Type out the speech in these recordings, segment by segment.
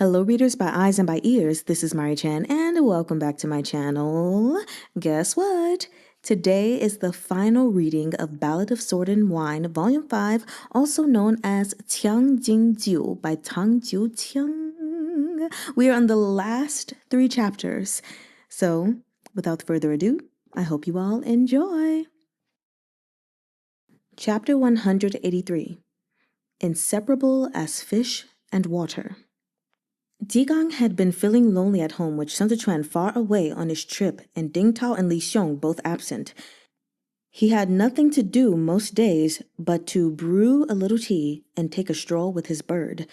Hello readers by eyes and by ears, this is Mari Chan and welcome back to my channel. Guess what? Today is the final reading of Ballad of Sword and Wine, Volume 5, also known as Tang Jiu by Tang Jiu Qing. We are on the last 3 chapters, so without further ado, I hope you all enjoy. Chapter 183, Inseparable as Fish and Water. Digang had been feeling lonely at home with Shen Zichuan far away on his trip and Ding Tao and Li Xiong both absent. He had nothing to do most days but to brew a little tea and take a stroll with his bird.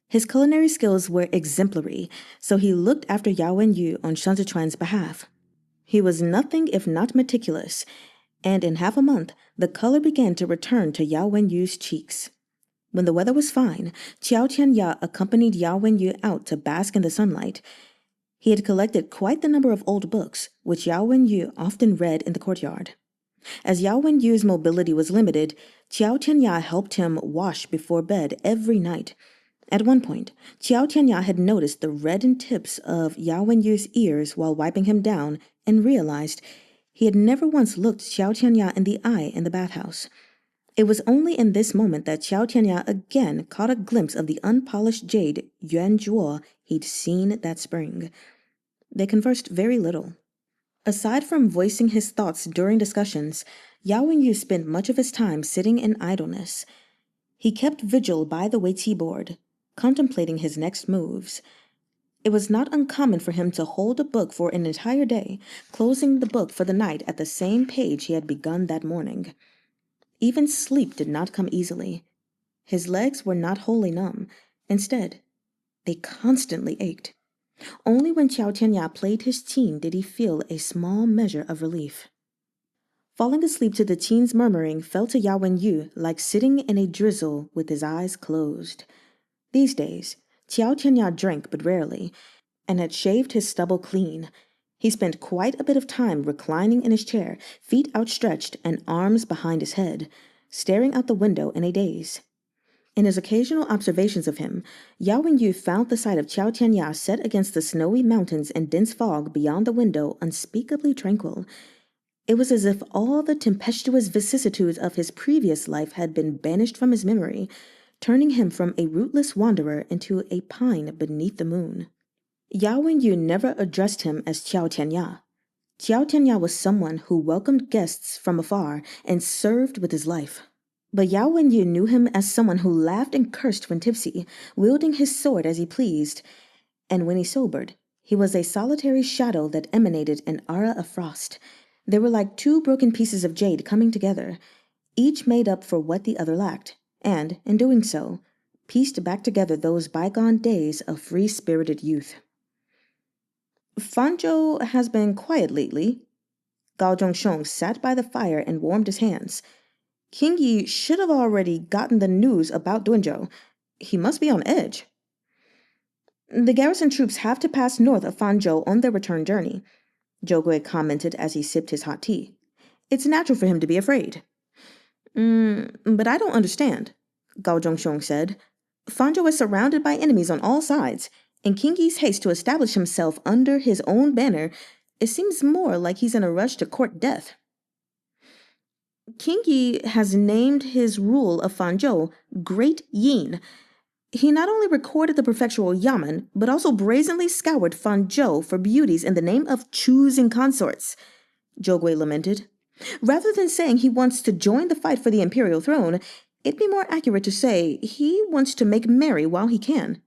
His culinary skills were exemplary, so he looked after Yao Wenyu on Shen Zichuan's behalf. He was nothing if not meticulous, and in half a month the color began to return to Yao Wenyu's cheeks. When the weather was fine, Qiao Tianya accompanied Yao Wenyu out to bask in the sunlight. He had collected quite the number of old books, which Yao Wenyu often read in the courtyard. As Yao Wenyu's mobility was limited, Qiao Tianya helped him wash before bed every night. At one point, Qiao Tianya had noticed the reddened tips of Yao Wenyu's ears while wiping him down and realized he had never once looked Qiao Tianya in the eye in the bathhouse. It was only in this moment that Qiao Tianya again caught a glimpse of the unpolished jade Yuan Zhuo he'd seen that spring. They conversed very little. Aside from voicing his thoughts during discussions, Yao Wenyu spent much of his time sitting in idleness. He kept vigil by the weiqi board, contemplating his next moves. It was not uncommon for him to hold a book for an entire day, closing the book for the night at the same page he had begun that morning. Even sleep did not come easily. His legs were not wholly numb. Instead, they constantly ached. Only when Qiao Tianya played his qin did he feel a small measure of relief. Falling asleep to the qin's murmuring felt to Yao Wenyu like sitting in a drizzle with his eyes closed. These days, Qiao Tianya drank but rarely, and had shaved his stubble clean. He spent quite a bit of time reclining in his chair, feet outstretched and arms behind his head, staring out the window in a daze. In his occasional observations of him, Yao Wenyu found the sight of Qiao Tianya set against the snowy mountains and dense fog beyond the window unspeakably tranquil. It was as if all the tempestuous vicissitudes of his previous life had been banished from his memory, turning him from a rootless wanderer into a pine beneath the moon. Yao Wenyu never addressed him as Qiao Tianya. Qiao Tianya was someone who welcomed guests from afar and served with his life. But Yao Wenyu knew him as someone who laughed and cursed when tipsy, wielding his sword as he pleased. And when he sobered, he was a solitary shadow that emanated an aura of frost. They were like two broken pieces of jade coming together, each made up for what the other lacked, and, in doing so, pieced back together those bygone days of free-spirited youth. Fanzhou has been quiet lately. Gao Zhongsheng sat by the fire and warmed his hands. King Yi should have already gotten the news about Dunzhou. He must be on edge. The garrison troops have to pass north of Fanzhou on their return journey, Zhou Gui commented as he sipped his hot tea. It's natural for him to be afraid. But I don't understand, Gao Zhongsheng said. Fanzhou is surrounded by enemies on all sides. In King Yi's haste to establish himself under his own banner, it seems more like he's in a rush to court death. King Yi has named his rule of Fanzhou Great Yin. He not only recorded the prefectural yamen, but also brazenly scoured Fanzhou for beauties in the name of choosing consorts, Zhou Gui lamented. Rather than saying he wants to join the fight for the imperial throne, it'd be more accurate to say he wants to make merry while he can.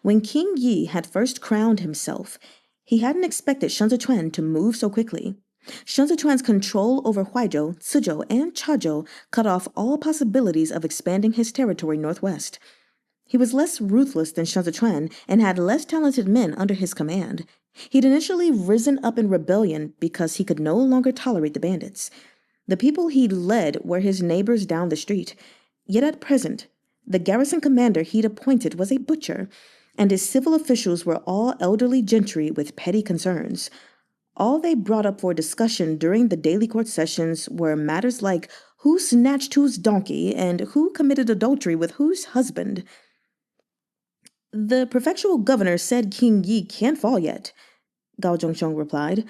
When King Yi had first crowned himself, he hadn't expected Shen Zichuan to move so quickly. Shen Zichuan's control over Huaizhou, Cizhou, and Chazhou cut off all possibilities of expanding his territory northwest. He was less ruthless than Shen Zichuan and had less talented men under his command. He'd initially risen up in rebellion because he could no longer tolerate the bandits. The people he'd led were his neighbors down the street, yet at present, the garrison commander he'd appointed was a butcher, and his civil officials were all elderly gentry with petty concerns. All they brought up for discussion during the daily court sessions were matters like who snatched whose donkey and who committed adultery with whose husband. The prefectural governor said King Yi can't fall yet, Gao Zhongxiong replied.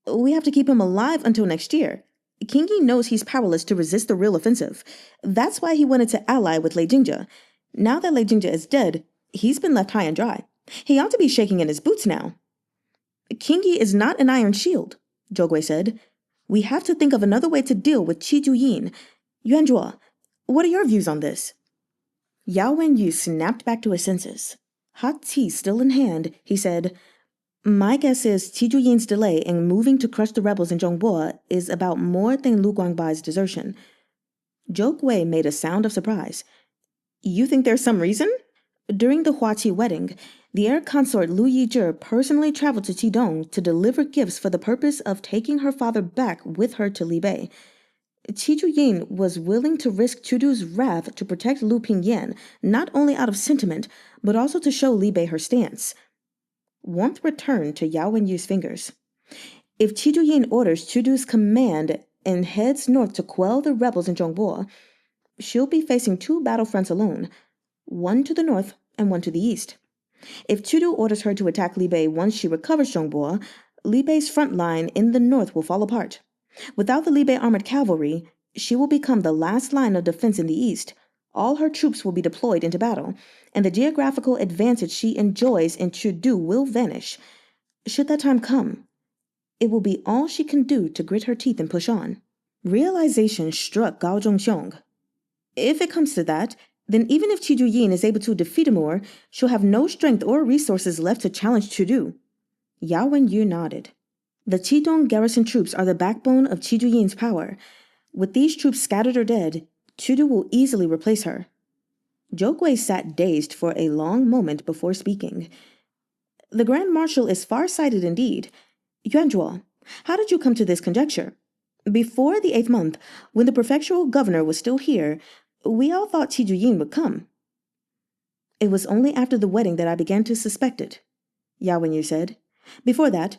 We have to keep him alive until next year. King Yi knows he's powerless to resist the real offensive. That's why he wanted to ally with Lei Jingja. Now that Lei Jingja is dead, he's been left high and dry. He ought to be shaking in his boots now. King Yi is not an iron shield, Zhou Gui said. We have to think of another way to deal with Qi Juyin. Yuan Zhuo, what are your views on this? Yao Wenyu snapped back to his senses. Hot tea still in hand, he said, My guess is Qi Juyin's delay in moving to crush the rebels in Zhongbo is about more than Lu Guangbai's desertion. Zhou Gui made a sound of surprise. You think there's some reason? During the Huaqi wedding, the heir consort Lu Yizhi personally traveled to Qidong to deliver gifts for the purpose of taking her father back with her to Libei. Qi Juyin was willing to risk Chudu's wrath to protect Lu Pingyan, not only out of sentiment, but also to show Libei her stance. Warmth returned to Yao Wenyu's fingers. If Qi Juyin orders Chudu's command and heads north to quell the rebels in Zhongbo, she'll be facing two battlefronts alone, one to the north and one to the east. If Chudu orders her to attack Libei once she recovers Zhongbo, Libei's front line in the north will fall apart. Without the Libei armored cavalry, she will become the last line of defense in the east. All her troops will be deployed into battle, and the geographical advantage she enjoys in Chudu will vanish. Should that time come, it will be all she can do to grit her teeth and push on. Realization struck Gao Zhongxiong. If it comes to that, then even if Qi Juyin is able to defeat Amur, she'll have no strength or resources left to challenge Chudu. Yao Wenyu nodded. The Qidong garrison troops are the backbone of Qi Juyin's power. With these troops scattered or dead, Chudu will easily replace her. Zhou Gui sat dazed for a long moment before speaking. The Grand Marshal is far-sighted indeed. Yuan Zhuo, how did you come to this conjecture? Before the 8th month, when the prefectural governor was still here, we all thought Qi Juyin would come. It was only after the wedding that I began to suspect it, Yao Wenyu said. Before that,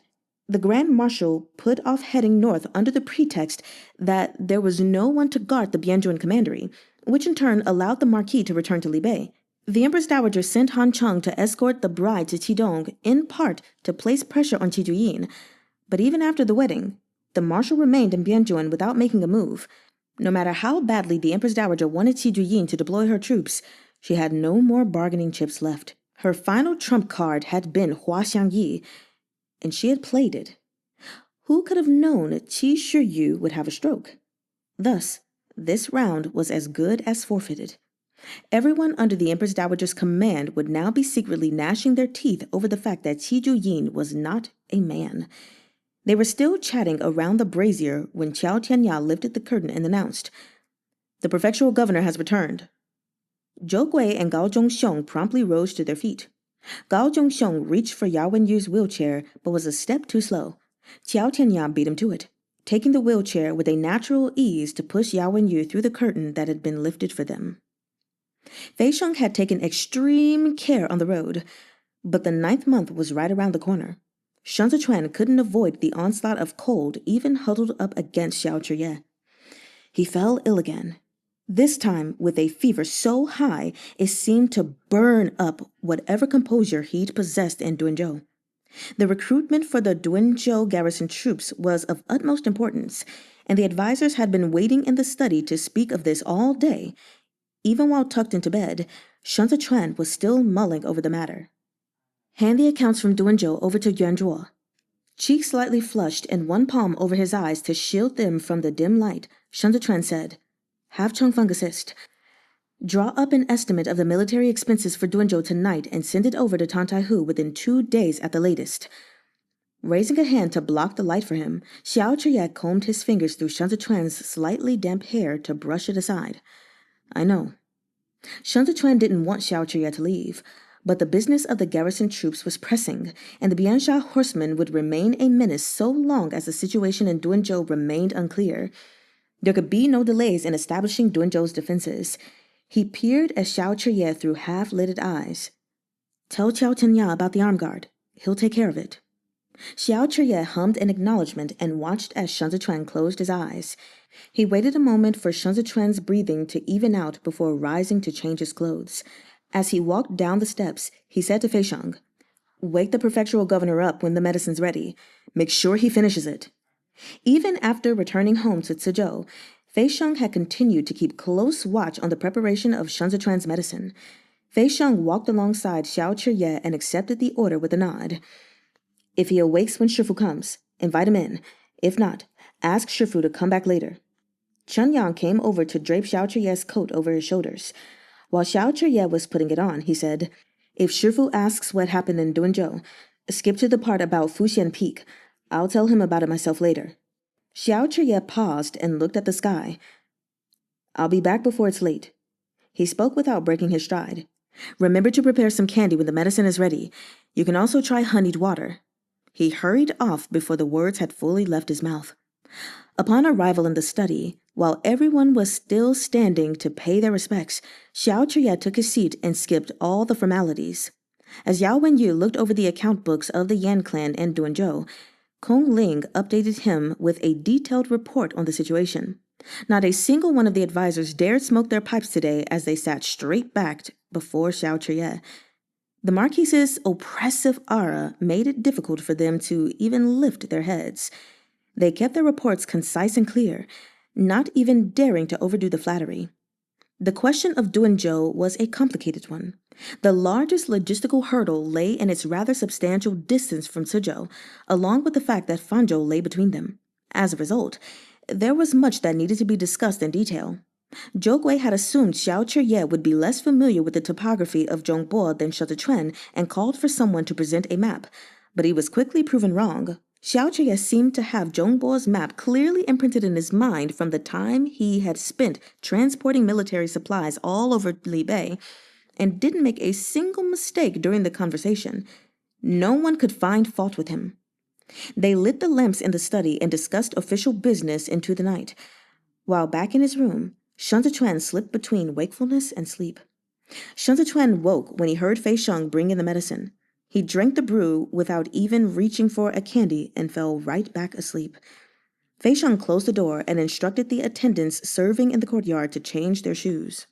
the Grand Marshal put off heading north under the pretext that there was no one to guard the Bianjuan commandery, which in turn allowed the Marquis to return to Libei. The Empress Dowager sent Han Cheng to escort the bride to Qidong, in part to place pressure on Qi Juyin. But even after the wedding, the Marshal remained in Bianjuan without making a move. No matter how badly the Empress Dowager wanted Qi Juyin to deploy her troops, she had no more bargaining chips left. Her final trump card had been Hua Xiangyi, and she had played it. Who could have known Qi Shiyu would have a stroke? Thus, this round was as good as forfeited. Everyone under the Empress Dowager's command would now be secretly gnashing their teeth over the fact that Qi Juyin was not a man. They were still chatting around the brazier when Qiao Tianya lifted the curtain and announced, "The prefectural governor has returned." Zhou Gui and Gao Zhongxiong promptly rose to their feet. Gao Zhongxiong reached for Yao Wenyu's wheelchair, but was a step too slow. Qiao Tianya beat him to it, taking the wheelchair with a natural ease to push Yao Wenyu through the curtain that had been lifted for them. Fei Sheng had taken extreme care on the road, but the 9th month was right around the corner. Shen Zichuan couldn't avoid the onslaught of cold even huddled up against Xiao Zhiye. He fell ill again, this time with a fever so high it seemed to burn up whatever composure he'd possessed in Duanzhou. The recruitment for the Duanzhou garrison troops was of utmost importance, and the advisors had been waiting in the study to speak of this all day. Even while tucked into bed, Shen Zichuan was still mulling over the matter. "Hand the accounts from Duanzhou over to Yuan Zhuo." Cheeks slightly flushed and one palm over his eyes to shield them from the dim light, Shen Zichuan said, "Have Chengfeng assist. Draw up an estimate of the military expenses for Duanzhou tonight and send it over to Tantaihu within 2 days at the latest." Raising a hand to block the light for him, Xiao Zhiye combed his fingers through Shen Zichuan's slightly damp hair to brush it aside. "I know." Shen Zichuan didn't want Xiao Zhiye to leave, but the business of the garrison troops was pressing, and the Biansha horsemen would remain a menace so long as the situation in Duanzhou remained unclear. There could be no delays in establishing Duanzhou's defenses. He peered at Xiao Zhiye through half-lidded eyes. "Tell Qiao Tianya about the arm guard. He'll take care of it." Xiao Zhiye hummed an acknowledgement and watched as Shen Zichuan closed his eyes. He waited a moment for Shen Zichuan's breathing to even out before rising to change his clothes. As he walked down the steps, he said to Fei Shang, "Wake the prefectural governor up when the medicine's ready. Make sure he finishes it." Even after returning home to Cizhou, Fei Shang had continued to keep close watch on the preparation of Shen Zichuan's medicine. Fei Shang walked alongside Xiao Chiye and accepted the order with a nod. "If he awakes when Shifu comes, invite him in. If not, ask Shifu to come back later." Chen Yang came over to drape Xiao Chiye's coat over his shoulders. While Xiao Chiye was putting it on, he said, "If Shifu asks what happened in Duanzhou, skip to the part about Fuxian Peak. I'll tell him about it myself later." Xiao Chiye paused and looked at the sky. "I'll be back before it's late." He spoke without breaking his stride. "Remember to prepare some candy when the medicine is ready. You can also try honeyed water." He hurried off before the words had fully left his mouth. Upon arrival in the study, while everyone was still standing to pay their respects, Xiao Chiye took his seat and skipped all the formalities. As Yao Wenyu looked over the account books of the Yan clan in Duanzhou, Kong Ling updated him with a detailed report on the situation. Not a single one of the advisors dared smoke their pipes today as they sat straight-backed before Xiao Chiye. The Marquise's oppressive aura made it difficult for them to even lift their heads. They kept their reports concise and clear, not even daring to overdo the flattery. The question of Duanzhou was a complicated one. The largest logistical hurdle lay in its rather substantial distance from Cizhou, along with the fact that Fanzhou lay between them. As a result, there was much that needed to be discussed in detail. Zhou Gui had assumed Xiao Chiye would be less familiar with the topography of Zhongbo than Shen Zichuan and called for someone to present a map, but he was quickly proven wrong. Xiao Chiye seemed to have Zhongbo's map clearly imprinted in his mind from the time he had spent transporting military supplies all over Li Bei, and didn't make a single mistake during the conversation. No one could find fault with him. They lit the lamps in the study and discussed official business into the night. While back in his room, Shen Zichuan slipped between wakefulness and sleep. Shen Zichuan woke when he heard Fei Shang bring in the medicine. He drank the brew without even reaching for a candy and fell right back asleep. Fei Shang closed the door and instructed the attendants serving in the courtyard to change their shoes.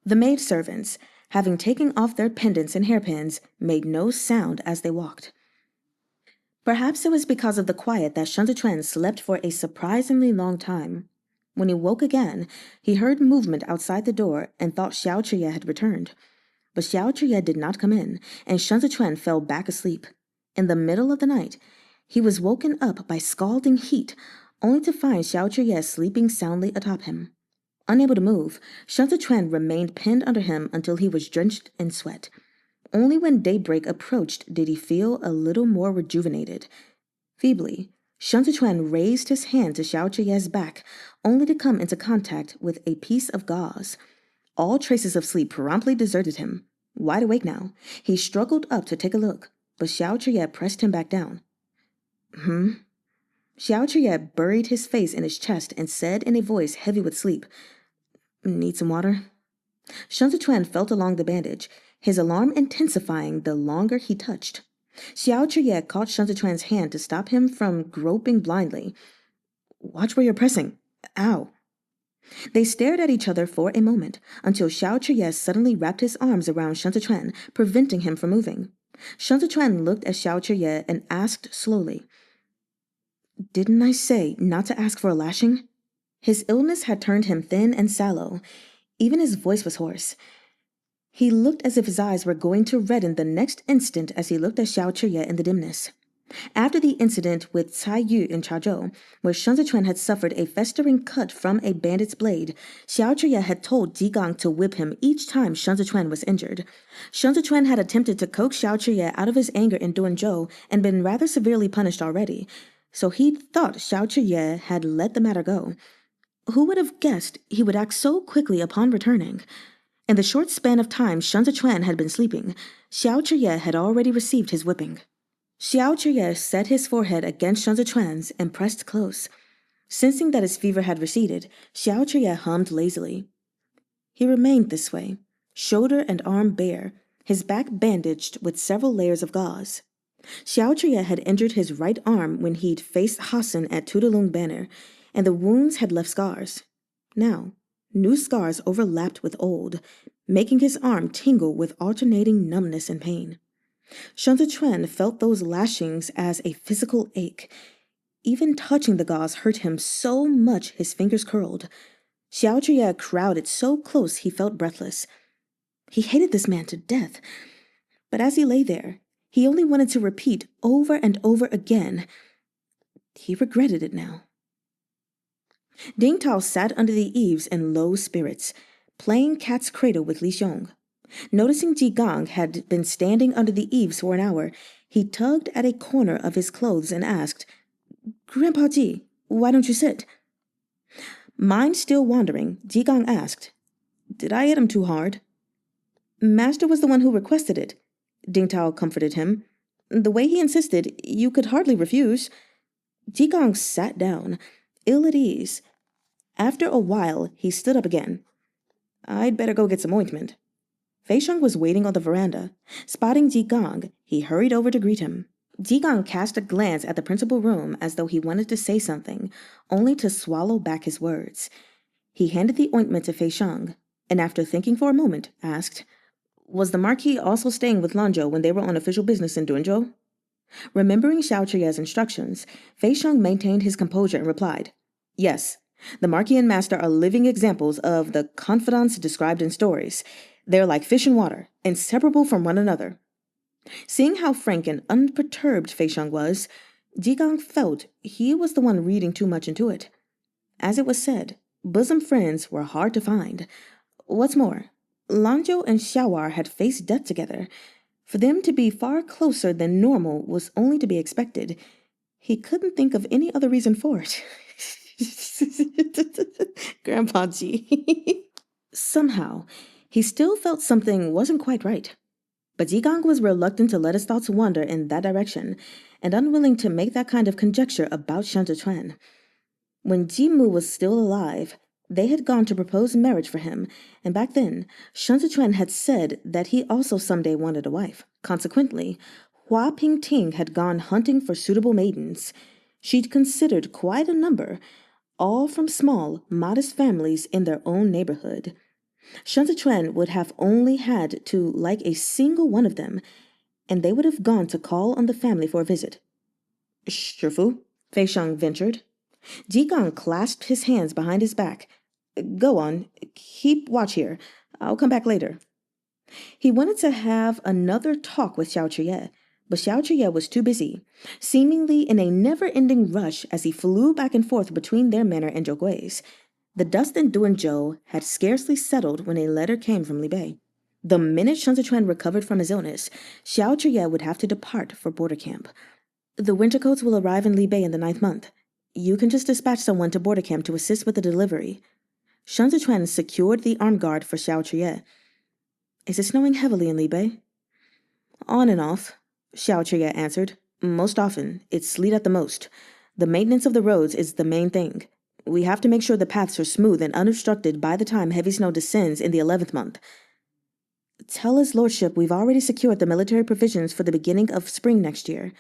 The maidservants, having taken off their pendants and hairpins, made no sound as they walked. Perhaps it was because of the quiet that Shen Zichuan slept for a surprisingly long time. When he woke again, he heard movement outside the door and thought Xiao Chiye had returned. But Xiao Chiye did not come in, and Shen Zichuan fell back asleep. In the middle of the night, he was woken up by scalding heat, only to find Xiao Chiye sleeping soundly atop him. Unable to move, Shen Zichuan remained pinned under him until he was drenched in sweat. Only when daybreak approached did he feel a little more rejuvenated. Feebly, Shen Zichuan raised his hand to Xiao Chiye's back, only to come into contact with a piece of gauze. All traces of sleep promptly deserted him. Wide awake now, he struggled up to take a look, but Xiao Chiye pressed him back down. Xiao Chiye buried his face in his chest and said in a voice heavy with sleep, "Need some water?" Shen Zichuan felt along the bandage, his alarm intensifying the longer he touched. Xiao Chiye caught Shen Zichuan's hand to stop him from groping blindly. "Watch where you're pressing. Ow." They stared at each other for a moment, until Xiao Chiye suddenly wrapped his arms around Shen Zichuan, preventing him from moving. Shen Zichuan looked at Xiao Chiye and asked slowly, "Didn't I say not to ask for a lashing?" His illness had turned him thin and sallow. Even his voice was hoarse. He looked as if his eyes were going to redden the next instant as he looked at Xiao Chiye in the dimness. After the incident with Cai Yu in Chazhou, where Shen Zichuan had suffered a festering cut from a bandit's blade, Xiao Chiye had told Jigang to whip him each time Shen Zichuan was injured. Shen Zichuan had attempted to coax Xiao Chiye out of his anger in Duanzhou and been rather severely punished already, so he thought Xiao Chiye had let the matter go. Who would have guessed he would act so quickly upon returning? In the short span of time Shen Zichuan had been sleeping, Xiao Chiye had already received his whipping. Xiao Chiye set his forehead against Shen Zichuan's and pressed close. Sensing that his fever had receded, Xiao Chiye hummed lazily. He remained this way, shoulder and arm bare, his back bandaged with several layers of gauze. Xiao Chiye had injured his right arm when he'd faced Hassan at Tudalung Banner, and the wounds had left scars. Now, new scars overlapped with old, making his arm tingle with alternating numbness and pain. Shan Zichuan felt those lashings as a physical ache. Even touching the gauze hurt him so much his fingers curled. Xiao Zhiye crowded so close he felt breathless. He hated this man to death, but as he lay there, he only wanted to repeat over and over again. He regretted it now. Ding Tao sat under the eaves in low spirits, playing cat's cradle with Li Xiong. Noticing Ji Gang had been standing under the eaves for an hour, he tugged at a corner of his clothes and asked, "Grandpa Ji, why don't you sit?" Mind still wandering, Ji Gang asked, "Did I hit him too hard?" "Master was the one who requested it," Ding Tao comforted him. "The way he insisted, you could hardly refuse." Ji Gang sat down, ill at ease. After a while, he stood up again. "I'd better go get some ointment." Fei Sheng was waiting on the veranda. Spotting Ji Gang, he hurried over to greet him. Ji Gang cast a glance at the principal room as though he wanted to say something, only to swallow back his words. He handed the ointment to Fei Sheng, and after thinking for a moment, asked, "Was the Marquis also staying with Lanzhou when they were on official business in Duanzhou?" Remembering Xiao Chuye's instructions, Fei Sheng maintained his composure and replied, "Yes, the Marquis and Master are living examples of the confidants described in stories. They're like fish and water, inseparable from one another." Seeing how frank and unperturbed Fei Sheng was, Ji Gang felt he was the one reading too much into it. As it was said, bosom friends were hard to find. What's more, Lanzhou and Xiaowar had faced death together. For them to be far closer than normal was only to be expected. He couldn't think of any other reason for it. Grandpa Ji. Somehow, he still felt something wasn't quite right. But Ji Gang was reluctant to let his thoughts wander in that direction, and unwilling to make that kind of conjecture about Shan Zichuan. When Ji Mu was still alive, they had gone to propose marriage for him, and back then, Shan Zichuan had said that he also someday wanted a wife. Consequently, Hua Pingting had gone hunting for suitable maidens. She'd considered quite a number, all from small, modest families in their own neighborhood. Shan Zichuan would have only had to like a single one of them, and they would have gone to call on the family for a visit. "Shifu," Fei Sheng ventured. Ji Gang clasped his hands behind his back. "Go on. Keep watch here. I'll come back later." He wanted to have another talk with Xiao Chuye, but Xiao Chuye was too busy, seemingly in a never-ending rush as he flew back and forth between their manor and Zhou Gui's. The dust in Duanzhou had scarcely settled when a letter came from Li Bei. The minute Shan Zichuan recovered from his illness, Xiao Chuye would have to depart for border camp. "The winter coats will arrive in Li Bei in the 9th month. You can just dispatch someone to border camp to assist with the delivery." Shan Zichuan secured the armed guard for Xiao Chuye. "Is it snowing heavily in Li Bei?" "On and off," Xiao Chuye answered. "Most often, it's sleet at the most. The maintenance of the roads is the main thing. We have to make sure the paths are smooth and unobstructed by the time heavy snow descends in the 11th month. "Tell his lordship we've already secured the military provisions for the beginning of spring next year."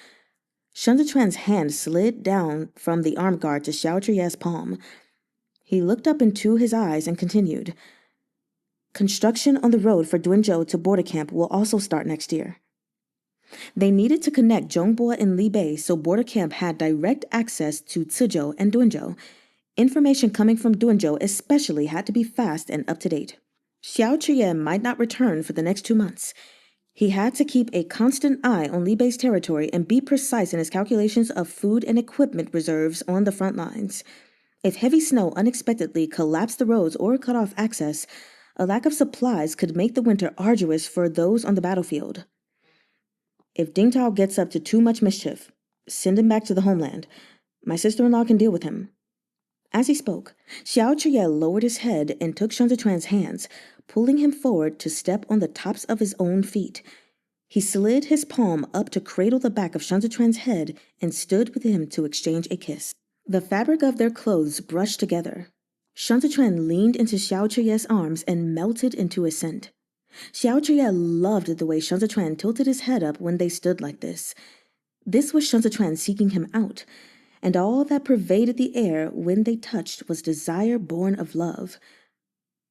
Shan Zichuan's hand slid down from the armed guard to Xiao Chuye's palm. He looked up into his eyes and continued, "Construction on the road for Duanzhou to border camp will also start next year." They needed to connect Zhongbo and Li Bei so border camp had direct access to Cizhou and Duanzhou. Information coming from Duanzhou especially had to be fast and up-to-date. Xiao Chuye might not return for the next 2 months. He had to keep a constant eye on Li Bei's territory and be precise in his calculations of food and equipment reserves on the front lines. If heavy snow unexpectedly collapsed the roads or cut off access, a lack of supplies could make the winter arduous for those on the battlefield. "If Ding Tao gets up to too much mischief, send him back to the homeland. My sister-in-law can deal with him." As he spoke, Xiao Chuye lowered his head and took Shan Zichuan's hands, pulling him forward to step on the tops of his own feet. He slid his palm up to cradle the back of Shan Zichuan's head and stood with him to exchange a kiss. The fabric of their clothes brushed together. Shan Zichuan leaned into Xiao Chuye's arms and melted into his scent. Xiao Chuye loved the way Shan Zichuan tilted his head up when they stood like this. This was Shan Zichuan seeking him out, and all that pervaded the air when they touched was desire born of love.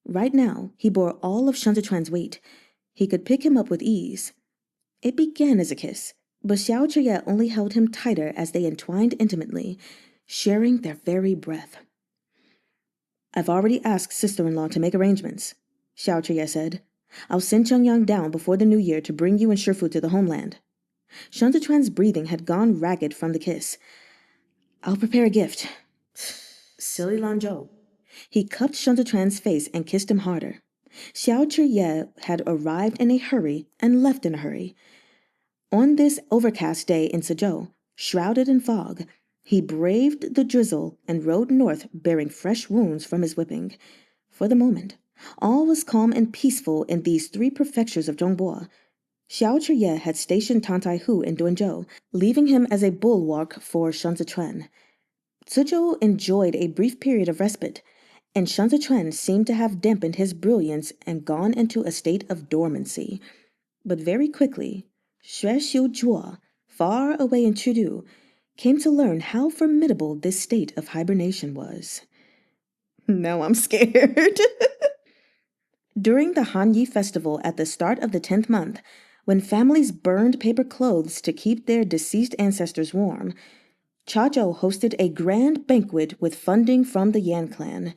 Right now, he bore all of Shanzhuan's weight. He could pick him up with ease. It began as a kiss, but Xiao Zhiye only held him tighter as they entwined intimately, sharing their very breath. "I've already asked sister-in-law to make arrangements," Xiao Zhiye said. "I'll send Chengyang down before the new year to bring you and Shifu to the homeland." Shanzhuan's breathing had gone ragged from the kiss. "I'll prepare a gift." Silly Lanzhou. He cupped Shanzhuan's face and kissed him harder. Xiao Zhiye had arrived in a hurry and left in a hurry. On this overcast day in Suzhou, shrouded in fog, he braved the drizzle and rode north bearing fresh wounds from his whipping. For the moment, all was calm and peaceful in these 3 prefectures of Zhongbo. Xiao Zhiye had stationed Tang Taihu in Duanzhou, leaving him as a bulwark for Shanzhuan. Suzhou enjoyed a brief period of respite, and Shanzhuan seemed to have dampened his brilliance and gone into a state of dormancy. But very quickly, Xue Xiu, far away in Chudu, came to learn how formidable this state of hibernation was. Now I'm scared. During the Hanyi festival at the start of the 10th month, when families burned paper clothes to keep their deceased ancestors warm, Chazhou hosted a grand banquet with funding from the Yan clan.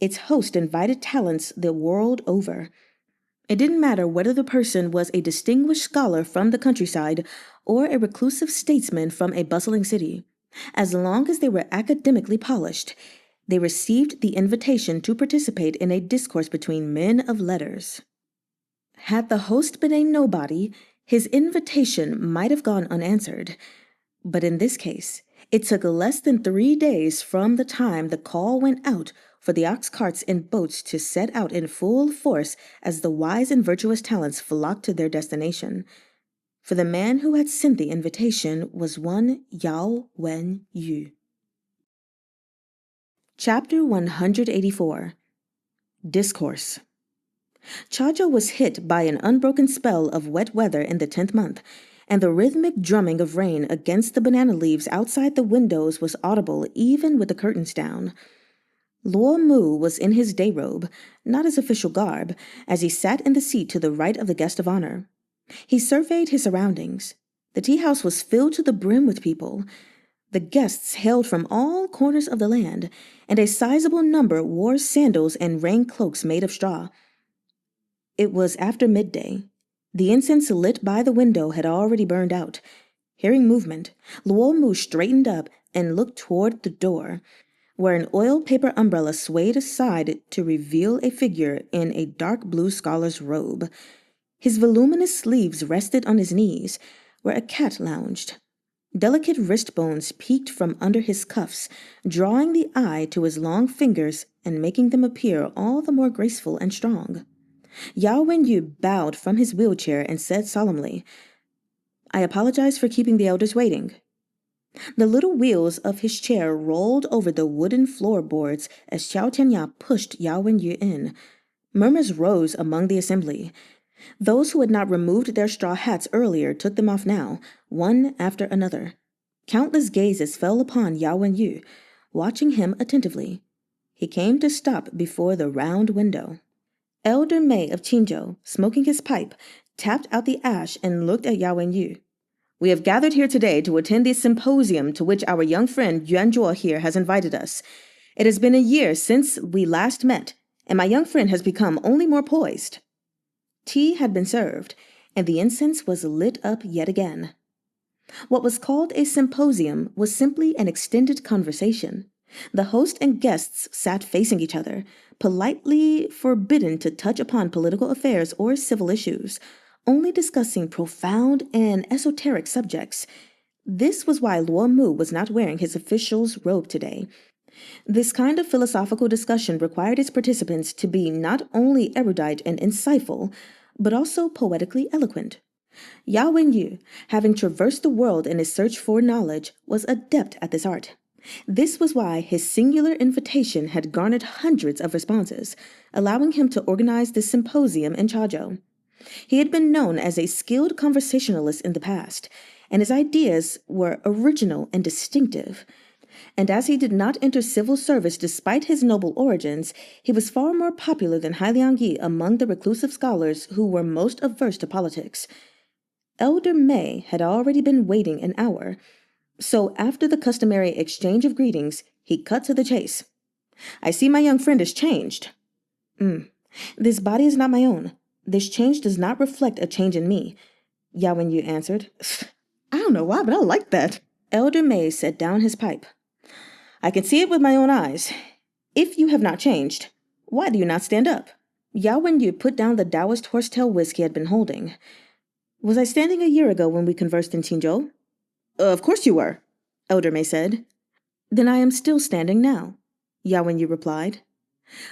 Its host invited talents the world over. It didn't matter whether the person was a distinguished scholar from the countryside or a reclusive statesman from a bustling city. As long as they were academically polished, they received the invitation to participate in a discourse between men of letters. Had the host been a nobody, his invitation might have gone unanswered. But in this case, it took less than 3 days from the time the call went out for the ox carts and boats to set out in full force as the wise and virtuous talents flocked to their destination. For the man who had sent the invitation was one Yao Wen Yu. Chapter 184. Discourse. Chazhou was hit by an unbroken spell of wet weather in the 10th month, and the rhythmic drumming of rain against the banana leaves outside the windows was audible even with the curtains down. Luo Mu was in his day robe, not his official garb, as he sat in the seat to the right of the guest of honor. He surveyed his surroundings. The tea house was filled to the brim with people. The guests hailed from all corners of the land, and a sizable number wore sandals and rain cloaks made of straw. It was after midday. The incense lit by the window had already burned out. Hearing movement, Luo Mu straightened up and looked toward the door, where an oil paper umbrella swayed aside to reveal a figure in a dark blue scholar's robe. His voluminous sleeves rested on his knees, where a cat lounged. Delicate wrist bones peeked from under his cuffs, drawing the eye to his long fingers and making them appear all the more graceful and strong. Yao Wenyu bowed from his wheelchair and said solemnly, "I apologize for keeping the elders waiting." The little wheels of his chair rolled over the wooden floorboards as Xiao Tianya pushed Yao Wenyu in. Murmurs rose among the assembly. Those who had not removed their straw hats earlier took them off now, one after another. Countless gazes fell upon Yao Wenyu, watching him attentively. He came to stop before the round window. Elder Mei of Qinzhou, smoking his pipe, tapped out the ash and looked at Yao Wenyu. "We have gathered here today to attend the symposium to which our young friend Yuan Zhuo here has invited us. It has been a year since we last met, and my young friend has become only more poised." Tea had been served, and the incense was lit up yet again. What was called a symposium was simply an extended conversation. The host and guests sat facing each other, politely forbidden to touch upon political affairs or civil issues, only discussing profound and esoteric subjects. This was why Luo Mu was not wearing his official's robe today. This kind of philosophical discussion required its participants to be not only erudite and insightful, but also poetically eloquent. Yao Wenyu, having traversed the world in his search for knowledge, was adept at this art. This was why his singular invitation had garnered hundreds of responses, allowing him to organize this symposium in Chazhou. He had been known as a skilled conversationalist in the past, and his ideas were original and distinctive. And as he did not enter civil service despite his noble origins, he was far more popular than Hailiang Yi among the reclusive scholars who were most averse to politics. Elder May had already been waiting an hour, so after the customary exchange of greetings, he cut to the chase. "I see my young friend is changed." This body is not my own. This change does not reflect a change in me," Yao Wenyu answered. "I don't know why, but I like that." Elder May set down his pipe. "I can see it with my own eyes. If you have not changed, why do you not stand up?" Yao Wenyu put down the Taoist horsetail whisk he had been holding. "Was I standing a year ago when we conversed in Qingzhou?" "Of course you were," Elder May said. "Then I am still standing now," Yao Wenyu replied.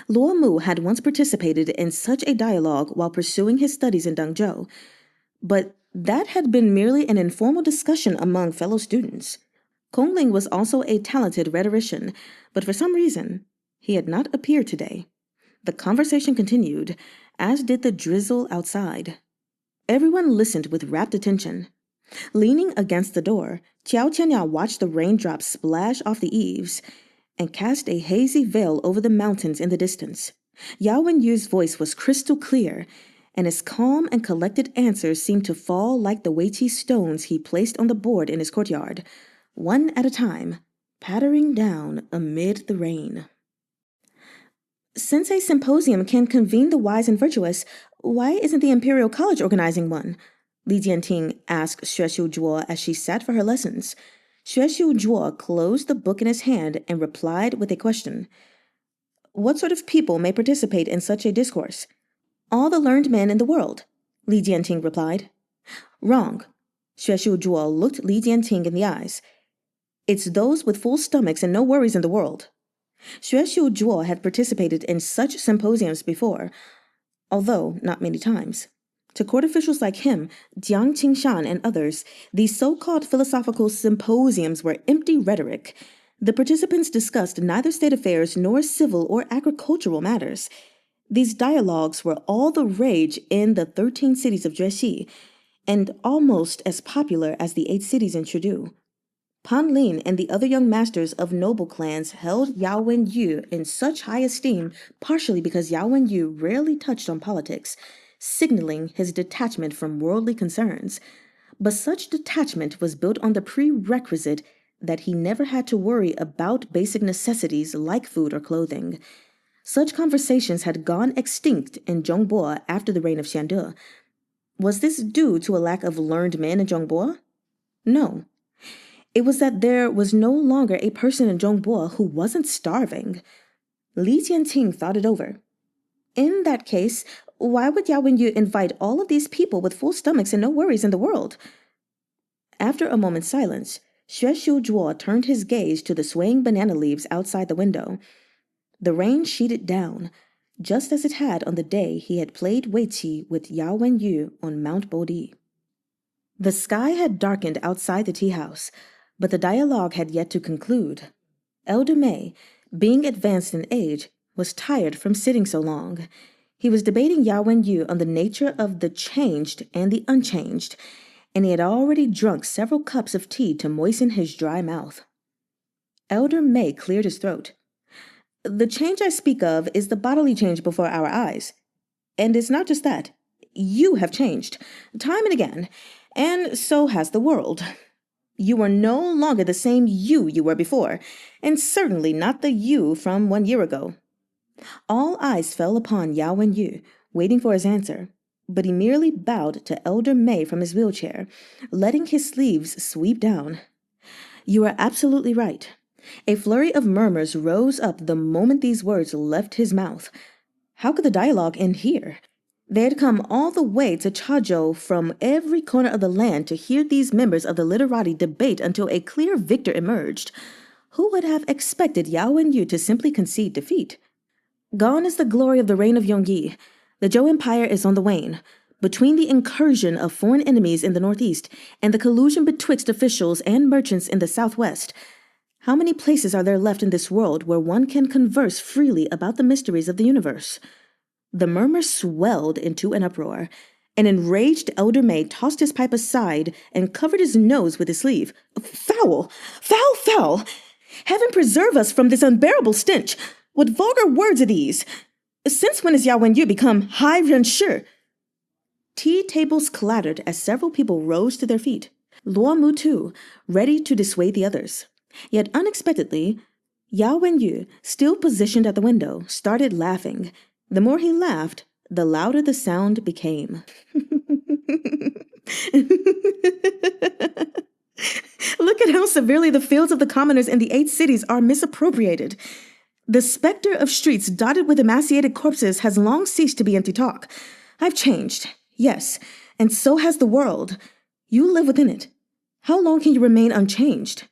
Luo Mu had once participated in such a dialogue while pursuing his studies in Dangzhou, but that had been merely an informal discussion among fellow students. Kongling was also a talented rhetorician, but for some reason, he had not appeared today. The conversation continued, as did the drizzle outside. Everyone listened with rapt attention. Leaning against the door, Qiao Qianya watched the raindrops splash off the eaves and cast a hazy veil over the mountains in the distance. Yao Wenyu's voice was crystal clear, and his calm and collected answers seemed to fall like the weighty stones he placed on the board in his courtyard, one at a time, pattering down amid the rain. "Since a symposium can convene the wise and virtuous, why isn't the Imperial College organizing one?" Li Jianting asked Xuexiu Zhuo as she sat for her lessons. Xuexiu Zhuo closed the book in his hand and replied with a question. "What sort of people may participate in such a discourse?" "All the learned men in the world," Li Jianting replied. "Wrong." Xuexiu Zhuo looked Li Jianting in the eyes. "It's those with full stomachs and no worries in the world." Xuexiu Zhuo had participated in such symposiums before, although not many times. To court officials like him, Jiang Qingshan and others, these so-called philosophical symposiums were empty rhetoric. The participants discussed neither state affairs nor civil or agricultural matters. These dialogues were all the rage in the 13 cities of Juexi, and almost as popular as the 8 cities in Chengdu. Pan Lin and the other young masters of noble clans held Yao Wenyu in such high esteem partially because Yao Wenyu rarely touched on politics, signaling his detachment from worldly concerns. But such detachment was built on the prerequisite that he never had to worry about basic necessities like food or clothing. Such conversations had gone extinct in Zhongbo after the reign of Xiande. Was this due to a lack of learned men in Zhongbo? No. It was that there was no longer a person in Zhongbo who wasn't starving. Li Jianting thought it over. In that case, why would Yao Wenyu invite all of these people with full stomachs and no worries in the world? After a moment's silence, Xuexiu Zhuo turned his gaze to the swaying banana leaves outside the window. The rain sheeted down, just as it had on the day he had played weiqi with Yao Wenyu on Mount Bodhi. The sky had darkened outside the tea house, but the dialogue had yet to conclude. Elder May, being advanced in age, was tired from sitting so long. He was debating Yao Wenyu on the nature of the changed and the unchanged, and he had already drunk several cups of tea to moisten his dry mouth. Elder May cleared his throat. "The change I speak of is the bodily change before our eyes. And it's not just that. You have changed, time and again, and so has the world. You are no longer the same you were before, and certainly not the you from 1 year ago." All eyes fell upon Yao Wenyu, waiting for his answer, but he merely bowed to Elder May from his wheelchair, letting his sleeves sweep down. "You are absolutely right." A flurry of murmurs rose up the moment these words left his mouth. How could the dialogue end here? They had come all the way to Chazhou from every corner of the land to hear these members of the literati debate until a clear victor emerged. Who would have expected Yao Wenyu to simply concede defeat? Gone is the glory of the reign of Yongyi. The Zhou Empire is on the wane. Between the incursion of foreign enemies in the northeast and the collusion betwixt officials and merchants in the southwest, how many places are there left in this world where one can converse freely about the mysteries of the universe? The murmur swelled into an uproar. An enraged Elder May tossed his pipe aside and covered his nose with his sleeve. "Foul! Foul! Foul!" Heaven preserve us from this unbearable stench. What vulgar words are these? Since when has Yao Wenyu become Hai Ren Shi? Tea tables clattered as several people rose to their feet. Luo Mu too, ready to dissuade the others. Yet unexpectedly, Yao Wenyu, still positioned at the window, started laughing. The more he laughed, the louder the sound became. Look at how severely the fields of the commoners in the 8 cities are misappropriated. The specter of streets dotted with emaciated corpses has long ceased to be empty talk. I've changed, yes, and so has the world. You live within it. How long can you remain unchanged?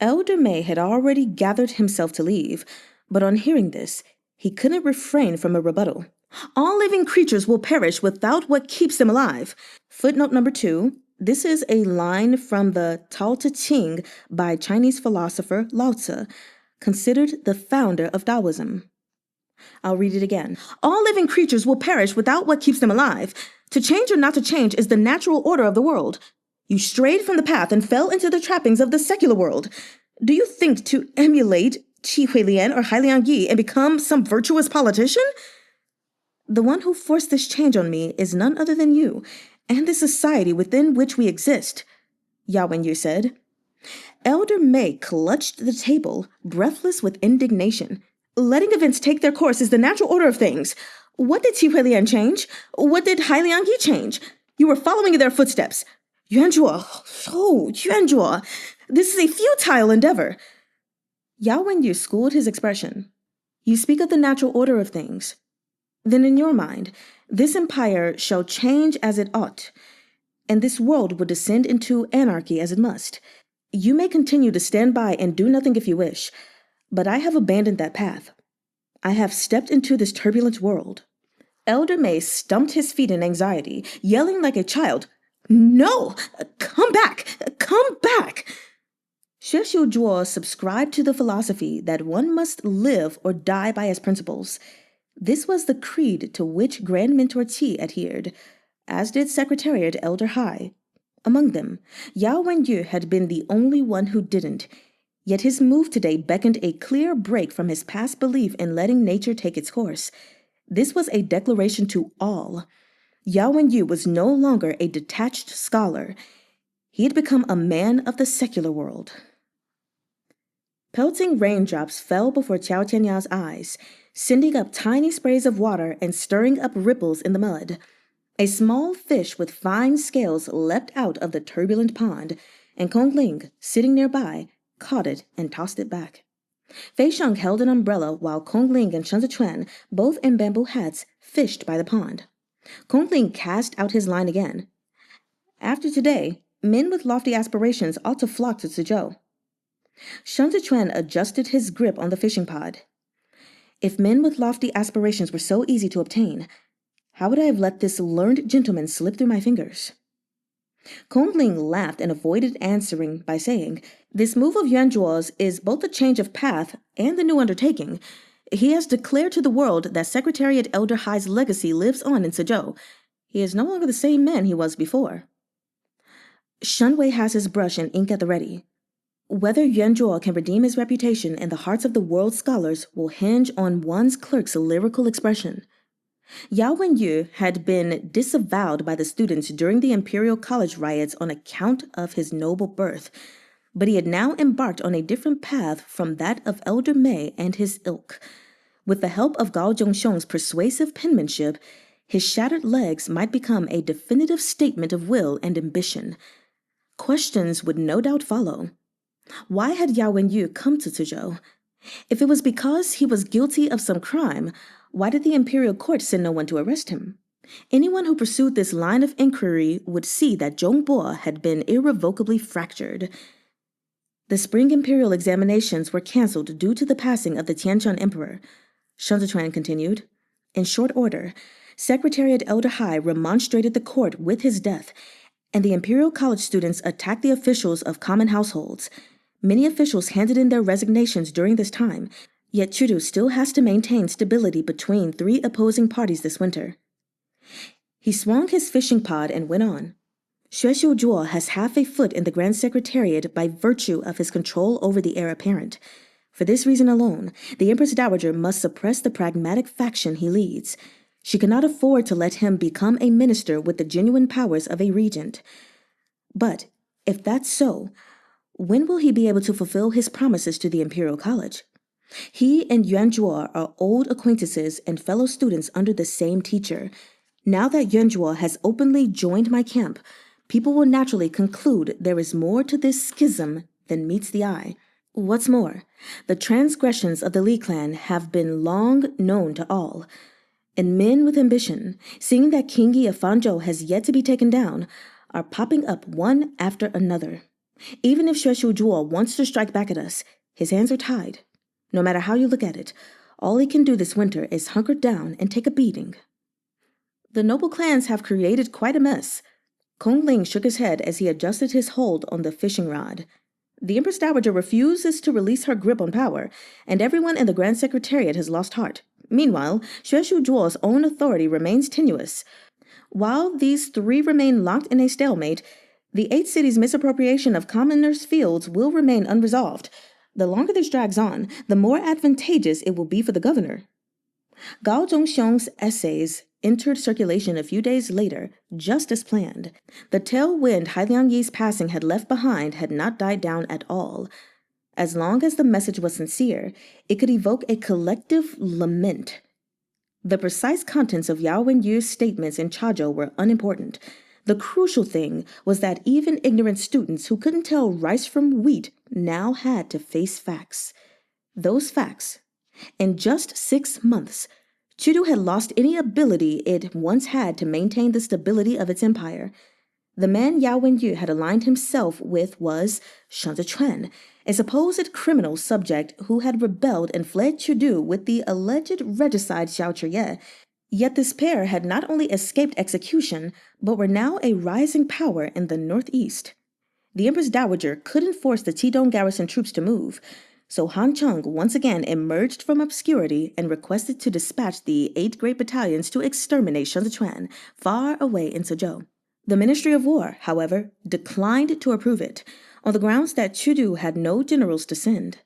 Elder May had already gathered himself to leave, but on hearing this, he couldn't refrain from a rebuttal. All living creatures will perish without what keeps them alive. Footnote number 2. This is a line from the Tao Te Ching by Chinese philosopher Lao Tzu, considered the founder of Taoism. I'll read it again. All living creatures will perish without what keeps them alive. To change or not to change is the natural order of the world. You strayed from the path and fell into the trappings of the secular world. Do you think to emulate Qi Huilian or Hailiang Yi and become some virtuous politician? The one who forced this change on me is none other than you, and the society within which we exist, Yao Wenyu said. Elder May clutched the table, breathless with indignation. Letting events take their course is the natural order of things. What did Qi Huilian change? What did Hailiang Yi change? You were following in their footsteps. Yuanzhuo, Yuanzhuo, this is a futile endeavor. Yao Wenyu schooled his expression. You speak of the natural order of things. Then in your mind, this empire shall change as it ought, and this world will descend into anarchy as it must. You may continue to stand by and do nothing if you wish, but I have abandoned that path. I have stepped into this turbulent world. Elder May stumped his feet in anxiety, yelling like a child, No! Come back! Come back! Xue Xiuzhuo subscribed to the philosophy that one must live or die by his principles. This was the creed to which Grand Mentor Qi adhered, as did Secretariat Elder Hai. Among them, Yao Wenyu had been the only one who didn't, yet his move today beckoned a clear break from his past belief in letting nature take its course. This was a declaration to all. Yao Wenyu was no longer a detached scholar. He had become a man of the secular world. Pelting raindrops fell before Qiao Tianya's eyes, sending up tiny sprays of water and stirring up ripples in the mud. A small fish with fine scales leapt out of the turbulent pond, and Kong Ling, sitting nearby, caught it and tossed it back. Fei Sheng held an umbrella while Kong Ling and Shen Zichuan, both in bamboo hats, fished by the pond. Kong Ling cast out his line again. After today, men with lofty aspirations ought to flock to Zizhou. Shen Zichuan adjusted his grip on the fishing pod. If men with lofty aspirations were so easy to obtain, how would I have let this learned gentleman slip through my fingers? Kong Ling laughed and avoided answering by saying, This move of Yuanzhuo's is both a change of path and a new undertaking. He has declared to the world that Secretariat Elder Hai's legacy lives on in Zizhou. He is no longer the same man he was before. Shen Wei has his brush and ink at the ready. Whether Yuanzhuo can redeem his reputation in the hearts of the world's scholars will hinge on one's clerk's lyrical expression. Yao Wenyu had been disavowed by the students during the Imperial College riots on account of his noble birth, but he had now embarked on a different path from that of Elder May and his ilk. With the help of Gao Zhongxiong's persuasive penmanship, his shattered legs might become a definitive statement of will and ambition. Questions would no doubt follow. Why had Yao Wenyu come to Zizhou? If it was because he was guilty of some crime, why did the imperial court send no one to arrest him? Anyone who pursued this line of inquiry would see that Zhongbo had been irrevocably fractured. The spring imperial examinations were cancelled due to the passing of the Tianquan emperor. Shen Zichuan continued. In short order, Secretariat Elder Hai remonstrated the court with his death, and the imperial college students attacked the officials of common households. Many officials handed in their resignations during this time, yet Chudu still has to maintain stability between 3 opposing parties this winter. He swung his fishing pod and went on. Xue Xiuzhuo has half a foot in the Grand Secretariat by virtue of his control over the heir apparent. For this reason alone, the Empress Dowager must suppress the pragmatic faction he leads. She cannot afford to let him become a minister with the genuine powers of a regent. But if that's so, when will he be able to fulfill his promises to the Imperial College? He and Yuan Zhuo are old acquaintances and fellow students under the same teacher. Now that Yuan Zhuo has openly joined my camp, people will naturally conclude there is more to this schism than meets the eye. What's more, the transgressions of the Li clan have been long known to all, and men with ambition, seeing that King Yi of Fanzhou has yet to be taken down, are popping up one after another. Even if Xue Xiuzhuo wants to strike back at us, his hands are tied. No matter how you look at it, all he can do this winter is hunker down and take a beating. The noble clans have created quite a mess. Kong Ling shook his head as he adjusted his hold on the fishing rod. The Empress Dowager refuses to release her grip on power, and everyone in the Grand Secretariat has lost heart. Meanwhile, Xue Xiuzhuo's own authority remains tenuous. While these three remain locked in a stalemate, the 8 cities' misappropriation of commoners' fields will remain unresolved. The longer this drags on, the more advantageous it will be for the governor. Gao Zhongxiong's essays entered circulation a few days later, just as planned. The tailwind Hailiang Yi's passing had left behind had not died down at all. As long as the message was sincere, it could evoke a collective lament. The precise contents of Yao Wenyu's statements in Chazhou were unimportant. The crucial thing was that even ignorant students who couldn't tell rice from wheat now had to face facts. Those facts, in just 6 months, Chudu had lost any ability it once had to maintain the stability of its empire. The man Yao Wenyu had aligned himself with was Shan Zichuan, a supposed criminal subject who had rebelled and fled Chudu with the alleged regicide Xiao Chuye. Yet this pair had not only escaped execution, but were now a rising power in the northeast. The Empress Dowager couldn't force the Qidong garrison troops to move, so Han Cheng once again emerged from obscurity and requested to dispatch the 8 great battalions to exterminate Shan Zichuan far away in Suzhou. The Ministry of War, however, declined to approve it, on the grounds that Chudu had no generals to send.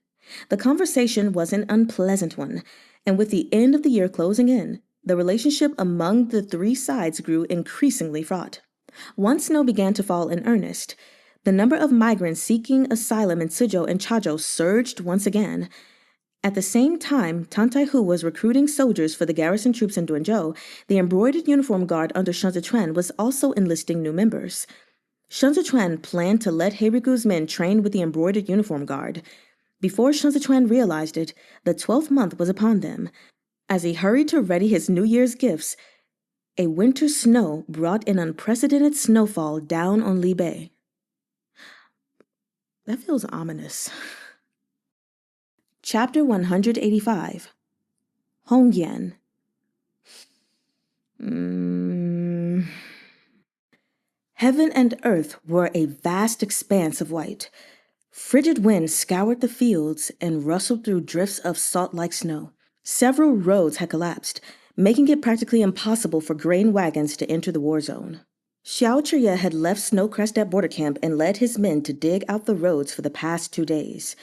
The conversation was an unpleasant one, and with the end of the year closing in, the relationship among the 3 sides grew increasingly fraught. Once snow began to fall in earnest, the number of migrants seeking asylum in Suzhou and Chazhou surged once again. At the same time, Tan Tai-hu was recruiting soldiers for the garrison troops in Duanzhou. The embroidered uniform guard under Shan Zichuan was also enlisting new members. Shan Zichuan planned to let Heiriku's men train with the embroidered uniform guard. Before Shan Zichuan realized it, the 12th month was upon them. As he hurried to ready his New Year's gifts, a winter snow brought an unprecedented snowfall down on Li Bei. That feels ominous. Chapter 185. Hongyan. Heaven and earth were a vast expanse of white. Frigid winds scoured the fields and rustled through drifts of salt-like snow. Several roads had collapsed, making it practically impossible for grain wagons to enter the war zone. Xiao Chuye had left Snowcrest border camp and led his men to dig out the roads for the past 2 days.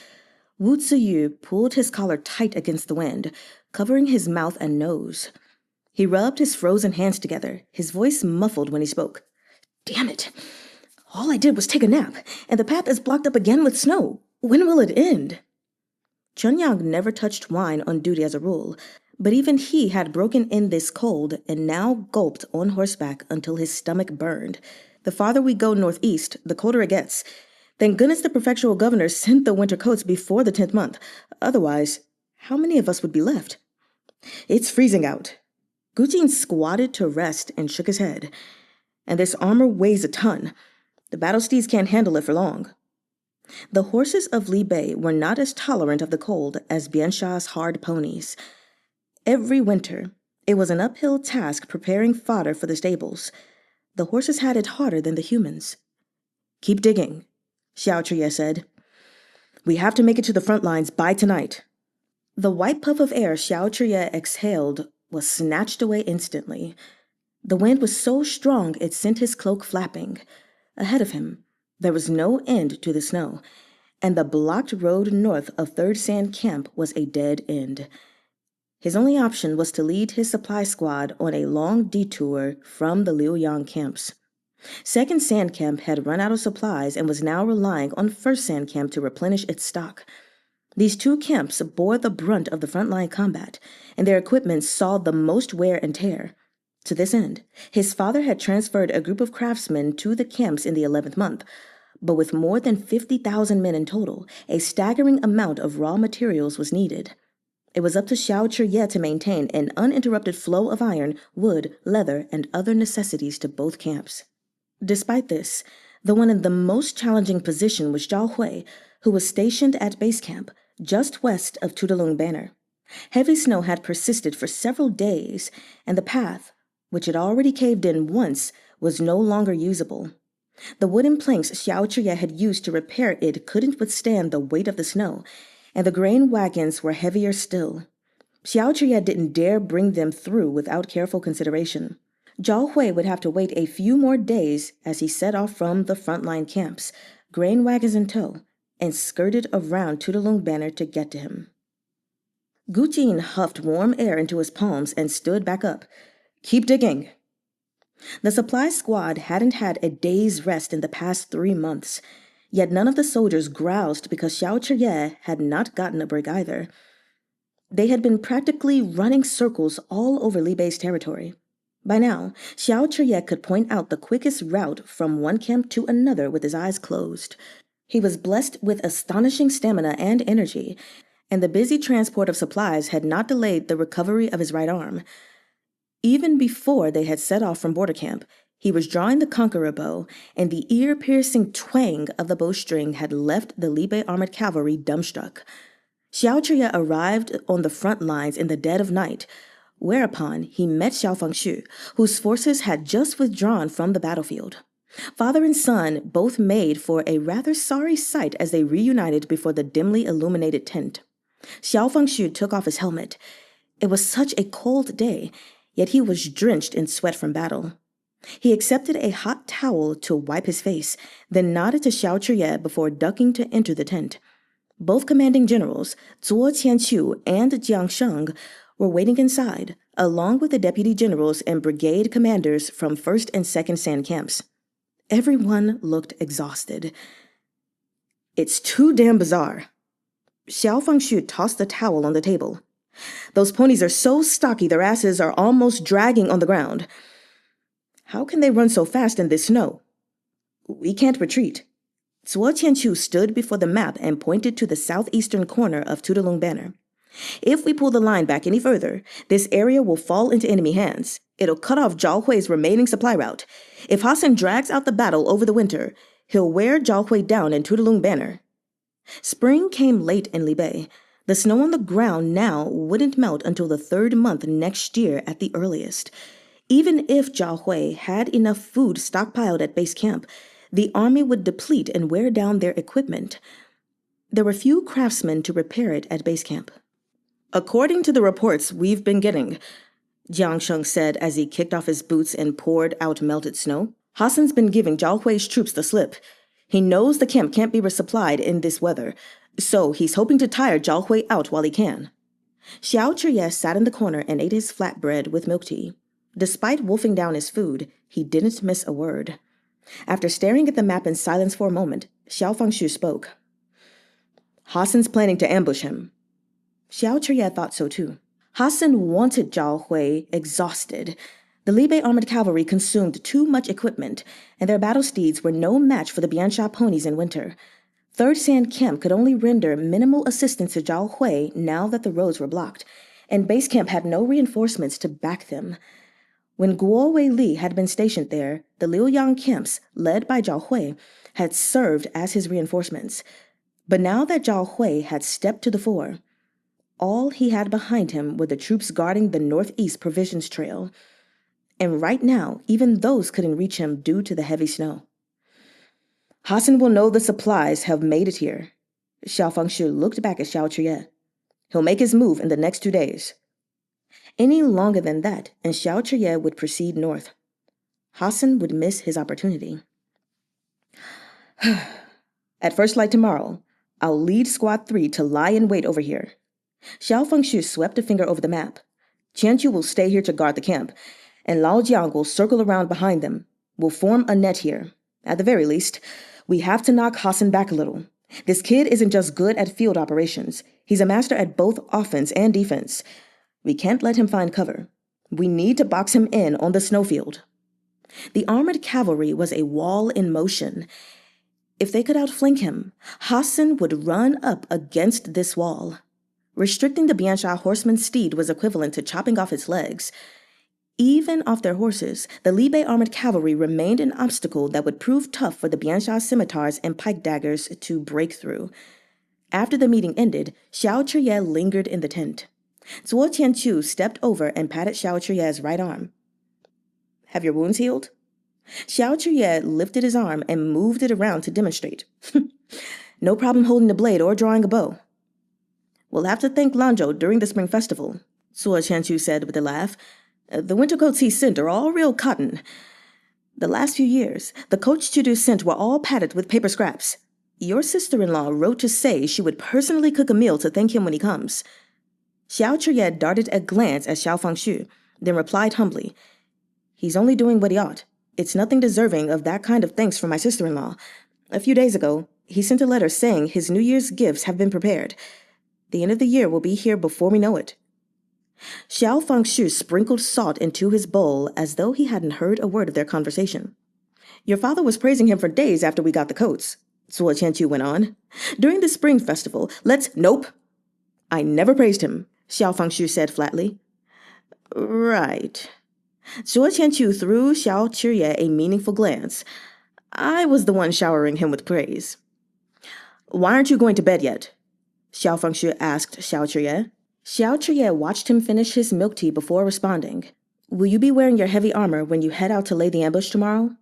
Wu Ziyu pulled his collar tight against the wind, covering his mouth and nose. He rubbed his frozen hands together, his voice muffled when he spoke. "Damn it! All I did was take a nap, and the path is blocked up again with snow. When will it end?" Chunyang never touched wine on duty as a rule, but even he had broken in this cold and now gulped on horseback until his stomach burned. The farther we go northeast, the colder it gets. Thank goodness the prefectural governor sent the winter coats before the 10th month. Otherwise, how many of us would be left? It's freezing out. Gujin squatted to rest and shook his head. And this armor weighs a ton. The battle steeds can't handle it for long. The horses of Li Bei were not as tolerant of the cold as Biansha's hard ponies. Every winter, it was an uphill task preparing fodder for the stables. The horses had it harder than the humans. "Keep digging," Xiao Chuye said. "We have to make it to the front lines by tonight." The white puff of air Xiao Chuye exhaled was snatched away instantly. The wind was so strong it sent his cloak flapping. Ahead of him, there was no end to the snow, and the blocked road north of Third Sand Camp was a dead end. His only option was to lead his supply squad on a long detour from the Liuyang camps. Second Sand Camp had run out of supplies and was now relying on First Sand Camp to replenish its stock. These two camps bore the brunt of the frontline combat, and their equipment saw the most wear and tear. To this end, his father had transferred a group of craftsmen to the camps in the 11th month, but with more than 50,000 men in total, a staggering amount of raw materials was needed. It was up to Xiao Zhiye to maintain an uninterrupted flow of iron, wood, leather, and other necessities to both camps. Despite this, the one in the most challenging position was Zhao Hui, who was stationed at base camp, just west of Tudalung Banner. Heavy snow had persisted for several days, and the path, which had already caved in once, was no longer usable. The wooden planks Xiao Zhiye had used to repair it couldn't withstand the weight of the snow, and the grain wagons were heavier still. Xiao Zhiye didn't dare bring them through without careful consideration. Zhao Hui would have to wait a few more days as he set off from the frontline camps, grain wagons in tow, and skirted around Tudalung Banner to get to him. Gu Jin huffed warm air into his palms and stood back up. "Keep digging." The supply squad hadn't had a day's rest in the past 3 months, yet none of the soldiers groused because Xiao Zhiye had not gotten a break either. They had been practically running circles all over Li Bei's territory. By now, Xiao Zhiye could point out the quickest route from one camp to another with his eyes closed. He was blessed with astonishing stamina and energy, and the busy transport of supplies had not delayed the recovery of his right arm. Even before they had set off from border camp, he was drawing the conqueror bow, and the ear-piercing twang of the bowstring had left the Li Bei armored cavalry dumbstruck. Xiao Zhiye arrived on the front lines in the dead of night, whereupon he met Xiao Fengshu, whose forces had just withdrawn from the battlefield. Father and son both made for a rather sorry sight as they reunited before the dimly illuminated tent. Xiao Fengshu took off his helmet. It was such a cold day, yet he was drenched in sweat from battle. He accepted a hot towel to wipe his face, then nodded to Xiao Zhiye before ducking to enter the tent. Both commanding generals, Zuo Qianqiu and Jiang Sheng, were waiting inside, along with the deputy generals and brigade commanders from 1st and 2nd Sand camps. Everyone looked exhausted. "It's too damn bizarre." Xiao Fengshu tossed the towel on the table. "Those ponies are so stocky their asses are almost dragging on the ground. How can they run so fast in this snow? We can't retreat." Zuo Qianqiu stood before the map and pointed to the southeastern corner of Tudalung Banner. "If we pull the line back any further, this area will fall into enemy hands. It'll cut off Zhao Hui's remaining supply route. If Hassan drags out the battle over the winter, he'll wear Zhao Hui down in Tudalung Banner." Spring came late in Li Bei. The snow on the ground now wouldn't melt until the 3rd month next year at the earliest. Even if Zhao Hui had enough food stockpiled at base camp, the army would deplete and wear down their equipment. There were few craftsmen to repair it at base camp. "According to the reports we've been getting," Jiang Sheng said as he kicked off his boots and poured out melted snow, "Hassan's been giving Zhao Hui's troops the slip. He knows the camp can't be resupplied in this weather, so he's hoping to tire Zhao Hui out while he can." Xiao Zhiye sat in the corner and ate his flatbread with milk tea. Despite wolfing down his food, he didn't miss a word. After staring at the map in silence for a moment, Xiao Fengshu spoke. "Hassan's planning to ambush him." Xiao Zhiye thought so too. Hassan wanted Zhao Hui exhausted. The Li Bei armored cavalry consumed too much equipment, and their battle steeds were no match for the Biansha ponies in winter. 3rd Sand Camp could only render minimal assistance to Zhao Hui now that the roads were blocked, and base camp had no reinforcements to back them. When Guo Wei Li had been stationed there, the Liuyang camps, led by Zhao Hui, had served as his reinforcements. But now that Zhao Hui had stepped to the fore, all he had behind him were the troops guarding the northeast provisions trail. And right now, even those couldn't reach him due to the heavy snow. "Hassan will know the supplies have made it here." Xiao Fengshu looked back at Xiao Zhiye. "He'll make his move in the next 2 days. Any longer than that, and Xiao Zhiye would proceed north. Hassan would miss his opportunity." At first light tomorrow, I'll lead Squad 3 to lie in wait over here. Xiao Fengshu swept a finger over the map. Qianqiu will stay here to guard the camp, and Lao Jiang will circle around behind them. We'll form a net here. At the very least, we have to knock Hassan back a little. This kid isn't just good at field operations. He's a master at both offense and defense. We can't let him find cover. We need to box him in on the snowfield. The armored cavalry was a wall in motion. If they could outflank him, Hassan would run up against this wall. Restricting the Biansha horseman's steed was equivalent to chopping off its legs. Even off their horses, the Libe armored cavalry remained an obstacle that would prove tough for the Biansha scimitars and pike daggers to break through. After the meeting ended, Xiao Chuye lingered in the tent. Zuo Qianqiu stepped over and patted Xiao Chuye's right arm. Have your wounds healed? Xiao Chuye lifted his arm and moved it around to demonstrate. No problem holding the blade or drawing a bow. We'll have to thank Lanzhou during the spring festival, Zuo Qianqiu said with a laugh. The winter coats he sent are all real cotton. The last few years, the coats Chudu sent were all padded with paper scraps. Your sister-in-law wrote to say she would personally cook a meal to thank him when he comes. Xiao Chuye darted a glance at Xiao Fengshu, then replied humbly, He's only doing what he ought. It's nothing deserving of that kind of thanks from my sister-in-law. A few days ago, he sent a letter saying his New Year's gifts have been prepared. The end of the year will be here before we know it. Xiao Fengshu sprinkled salt into his bowl as though he hadn't heard a word of their conversation. Your father was praising him for days after we got the coats, Zuo Qianqiu went on. During the spring festival, Nope. I never praised him, Xiao Fengshu said flatly. Right. Zuo Qianqiu threw Xiao Chuye a meaningful glance. I was the one showering him with praise. Why aren't you going to bed yet? Xiao Fengshu asked Xiao Chuye. Xiao Chuye watched him finish his milk tea before responding. Will you be wearing your heavy armor when you head out to lay the ambush tomorrow?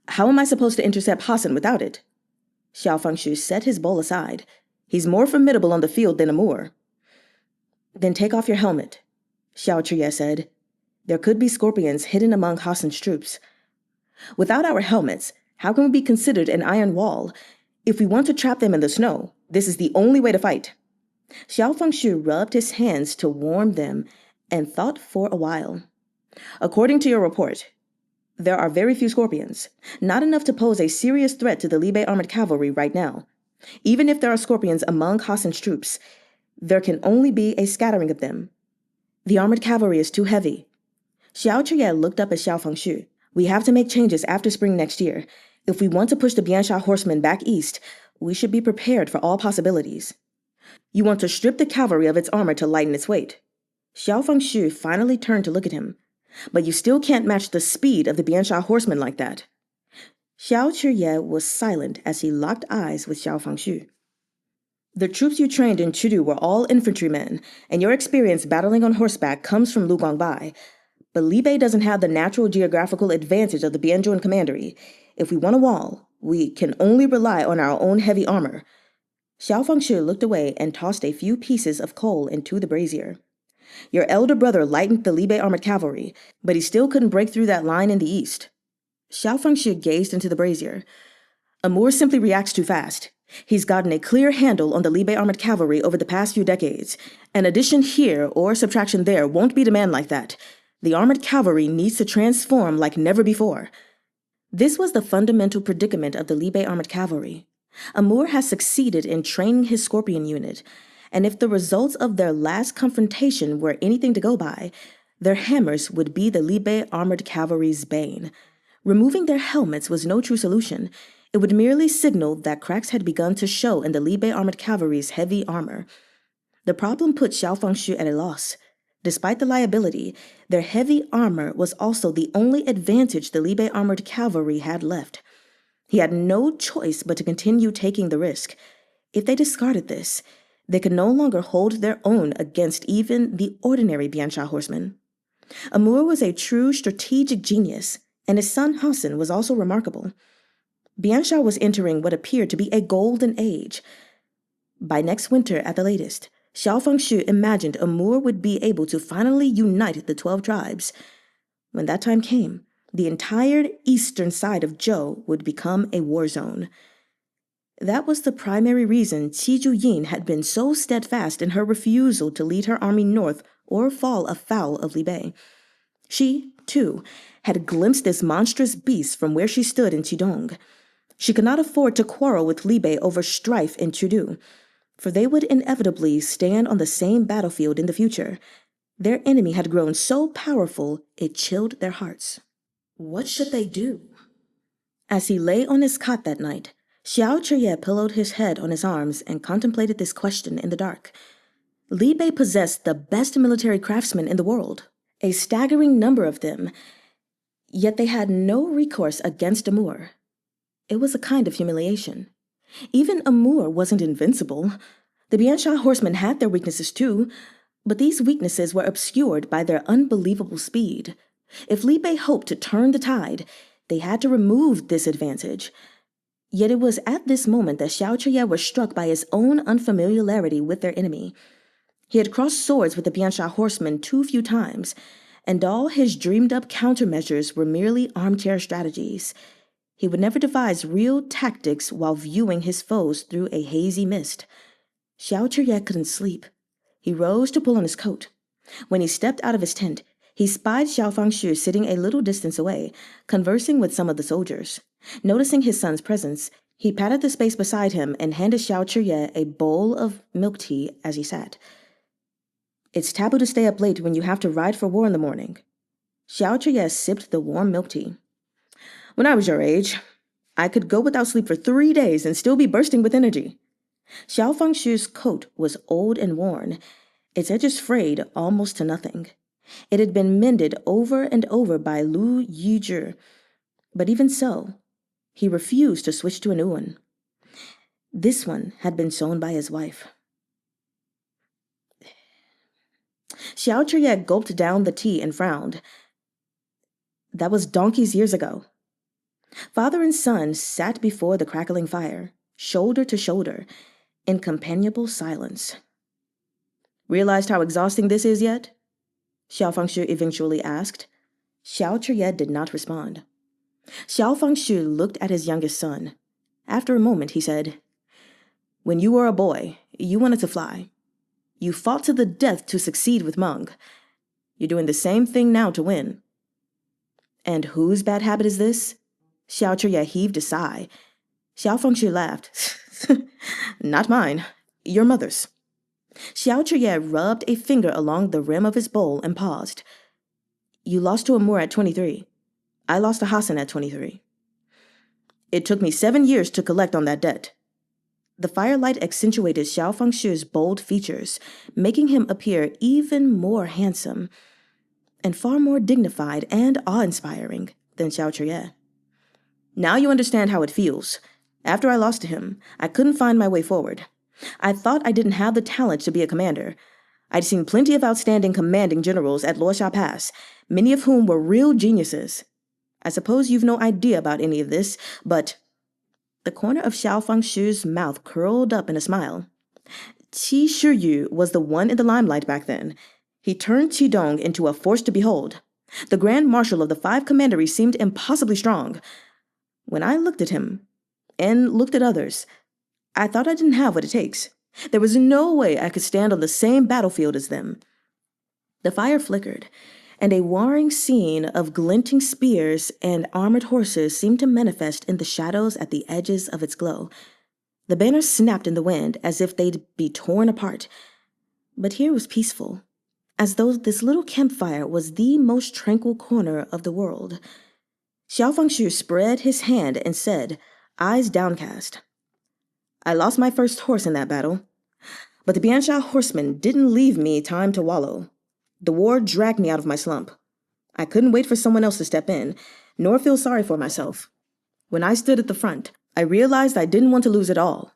How am I supposed to intercept Hassan without it? Xiao Fengshu set his bowl aside. He's more formidable on the field than Amur. Then take off your helmet, Xiao Chuye said. There could be scorpions hidden among Hassan's troops. Without our helmets, how can we be considered an iron wall? If we want to trap them in the snow, this is the only way to fight. Xiao Fengshu rubbed his hands to warm them and thought for a while. According to your report, there are very few scorpions, not enough to pose a serious threat to the Libe armored cavalry right now. Even if there are scorpions among Hassan's troops, there can only be a scattering of them. The armored cavalry is too heavy. Xiao Chuye looked up at Xiao Fengshu. We have to make changes after spring next year. If we want to push the Biansha horsemen back east, we should be prepared for all possibilities. You want to strip the cavalry of its armor to lighten its weight. Xiao Fengshu finally turned to look at him. But you still can't match the speed of the Biansha horsemen like that. Xiao Chuye was silent as he locked eyes with Xiao Fengshu. The troops you trained in Chudu were all infantrymen, and your experience battling on horseback comes from Lu Gongbai. But Libe doesn't have the natural geographical advantage of the Bianzhou commandery. If we want a wall, we can only rely on our own heavy armor. Xiao Fengshu looked away and tossed a few pieces of coal into the brazier. Your elder brother lightened the Libe armored cavalry, but he still couldn't break through that line in the east. Xiao Fengshu gazed into the brazier. Amur simply reacts too fast. He's gotten a clear handle on the Libe armored cavalry over the past few decades. An addition here or subtraction there won't beat a man like that. The armored cavalry needs to transform like never before. This was the fundamental predicament of the Libe armored cavalry. Amur has succeeded in training his Scorpion unit, and if the results of their last confrontation were anything to go by, their hammers would be the Libe armored cavalry's bane. Removing their helmets was no true solution. It would merely signal that cracks had begun to show in the Libe armored cavalry's heavy armor. The problem put Xiao Fengshu at a loss. Despite the liability, their heavy armor was also the only advantage the Libe armored cavalry had left. He had no choice but to continue taking the risk. If they discarded this, they could no longer hold their own against even the ordinary Biansha horsemen. Amur was a true strategic genius, and his son Hassan was also remarkable. Biansha was entering what appeared to be a golden age. By next winter at the latest, Xiao Fengshu imagined Amur would be able to finally unite the 12 tribes. When that time came, the entire eastern side of Zhou would become a war zone. That was the primary reason Tang Jiu Qing had been so steadfast in her refusal to lead her army north or fall afoul of Li Bei. She, too, had glimpsed this monstrous beast from where she stood in Qidong. She could not afford to quarrel with Li Bei over strife in Chudu, for they would inevitably stand on the same battlefield in the future. Their enemy had grown so powerful it chilled their hearts. What should they do? As he lay on his cot that night, Xiao Chuye pillowed his head on his arms and contemplated this question in the dark. Li Bei possessed the best military craftsmen in the world, a staggering number of them, yet they had no recourse against Amur. It was a kind of humiliation. Even Amur wasn't invincible. The Biansha horsemen had their weaknesses too, but these weaknesses were obscured by their unbelievable speed. If Li Bei hoped to turn the tide, they had to remove this advantage. Yet it was at this moment that Xiao Chuye was struck by his own unfamiliarity with their enemy. He had crossed swords with the Biansha horsemen too few times, and all his dreamed-up countermeasures were merely armchair strategies. He would never devise real tactics while viewing his foes through a hazy mist. Xiao Chuye couldn't sleep. He rose to pull on his coat. When he stepped out of his tent, he spied Xiao Fangshu sitting a little distance away, conversing with some of the soldiers. Noticing his son's presence, he patted the space beside him and handed Xiao Chuye a bowl of milk tea as he sat. It's taboo to stay up late when you have to ride for war in the morning. Xiao Chuye sipped the warm milk tea. When I was your age, I could go without sleep for 3 days and still be bursting with energy. Xiao Fangshu's coat was old and worn, its edges frayed almost to nothing. It had been mended over and over by Lu Yizhi, but even so, he refused to switch to a new one. This one had been sewn by his wife. Xiao Chuye gulped down the tea and frowned. That was donkey's years ago. Father and son sat before the crackling fire, shoulder to shoulder, in companionable silence. Realized how exhausting this is yet? Xiao Fangshu eventually asked. Xiao Chuye did not respond. Xiao Fangshu looked at his youngest son. After a moment, he said, When you were a boy, you wanted to fly. You fought to the death to succeed with Meng. You're doing the same thing now to win. And whose bad habit is this? Xiao Chuye heaved a sigh. Xiao Fangshu laughed. Not mine. Your mother's. Xiao Chuye rubbed a finger along the rim of his bowl and paused. You lost to Amur at 23. I lost to Hassan at 23. It took me 7 years to collect on that debt. The firelight accentuated Xiao Fangshu's bold features, making him appear even more handsome and far more dignified and awe-inspiring than Xiao Chuye. Now you understand how it feels. After I lost to him, I couldn't find my way forward. I thought I didn't have the talent to be a commander. I'd seen plenty of outstanding commanding generals at Luosha Pass, many of whom were real geniuses. I suppose you've no idea about any of this, but... The corner of Xiao Fangshu's mouth curled up in a smile. Qi Shiyu was the one in the limelight back then. He turned Qidong into a force to behold. The Grand Marshal of the 5 commanderies seemed impossibly strong. When I looked at him, and looked at others, I thought I didn't have what it takes. There was no way I could stand on the same battlefield as them. The fire flickered, and a warring scene of glinting spears and armored horses seemed to manifest in the shadows at the edges of its glow. The banners snapped in the wind as if they'd be torn apart. But here was peaceful, as though this little campfire was the most tranquil corner of the world. Xiao Fangshu spread his hand and said, eyes downcast, I lost my first horse in that battle, but the Biansha horsemen didn't leave me time to wallow. The war dragged me out of my slump. I couldn't wait for someone else to step in, nor feel sorry for myself. When I stood at the front, I realized I didn't want to lose at all.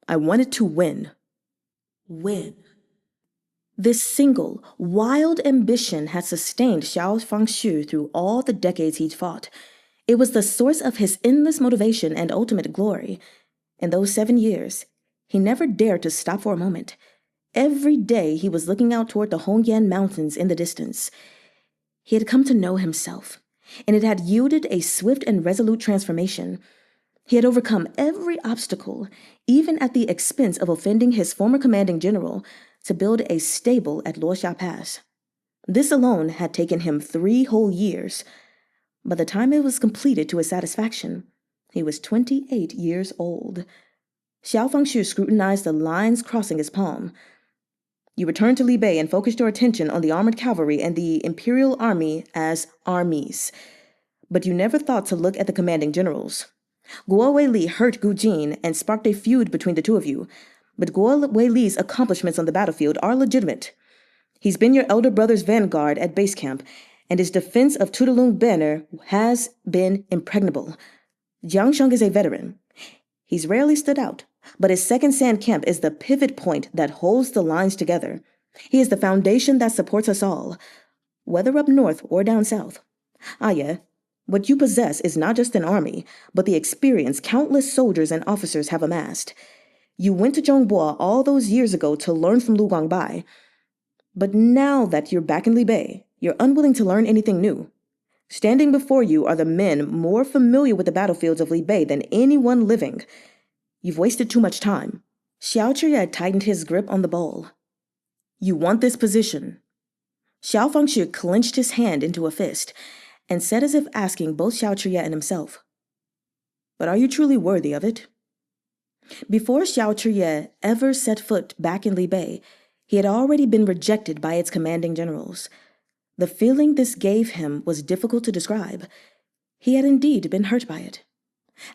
I wanted to win. Win. This single, wild ambition had sustained Xiao Fangshu through all the decades he'd fought. It was the source of his endless motivation and ultimate glory. In those 7 years, he never dared to stop for a moment. Every day he was looking out toward the Hongyan mountains in the distance. He had come to know himself. and it had yielded a swift and resolute transformation. He had overcome every obstacle, even at the expense of offending his former commanding general, to build a stable at Luoxia Pass. This alone had taken him 3 whole years. By the time it was completed to his satisfaction, he was 28 years old. Xiao Fengshu scrutinized the lines crossing his palm. You returned to Li Bei and focused your attention on the armored cavalry and the imperial army as armies. But you never thought to look at the commanding generals. Guo Weili hurt Gu Jin and sparked a feud between the two of you. But Guo Weili's accomplishments on the battlefield are legitimate. He's been your elder brother's vanguard at base camp, and his defense of Tudalung Banner has been impregnable. Jiang Sheng is a veteran. He's rarely stood out, but his second sand camp is the pivot point that holds the lines together. He is the foundation that supports us all, whether up north or down south. Ah, yeah. What you possess is not just an army, but the experience countless soldiers and officers have amassed. You went to Zhongbua all those years ago to learn from Lu Guangbai. But now that you're back in Li Bei, you're unwilling to learn anything new. Standing before you are the men more familiar with the battlefields of Li Bei than anyone living. You've wasted too much time. Xiao Chuye tightened his grip on the bowl. You want this position. Xiao Fengshu clenched his hand into a fist and said as if asking both Xiao Chuye and himself, but are you truly worthy of it? Before Xiao Chuye ever set foot back in Li Bei, he had already been rejected by its commanding generals. The feeling this gave him was difficult to describe. He had indeed been hurt by it.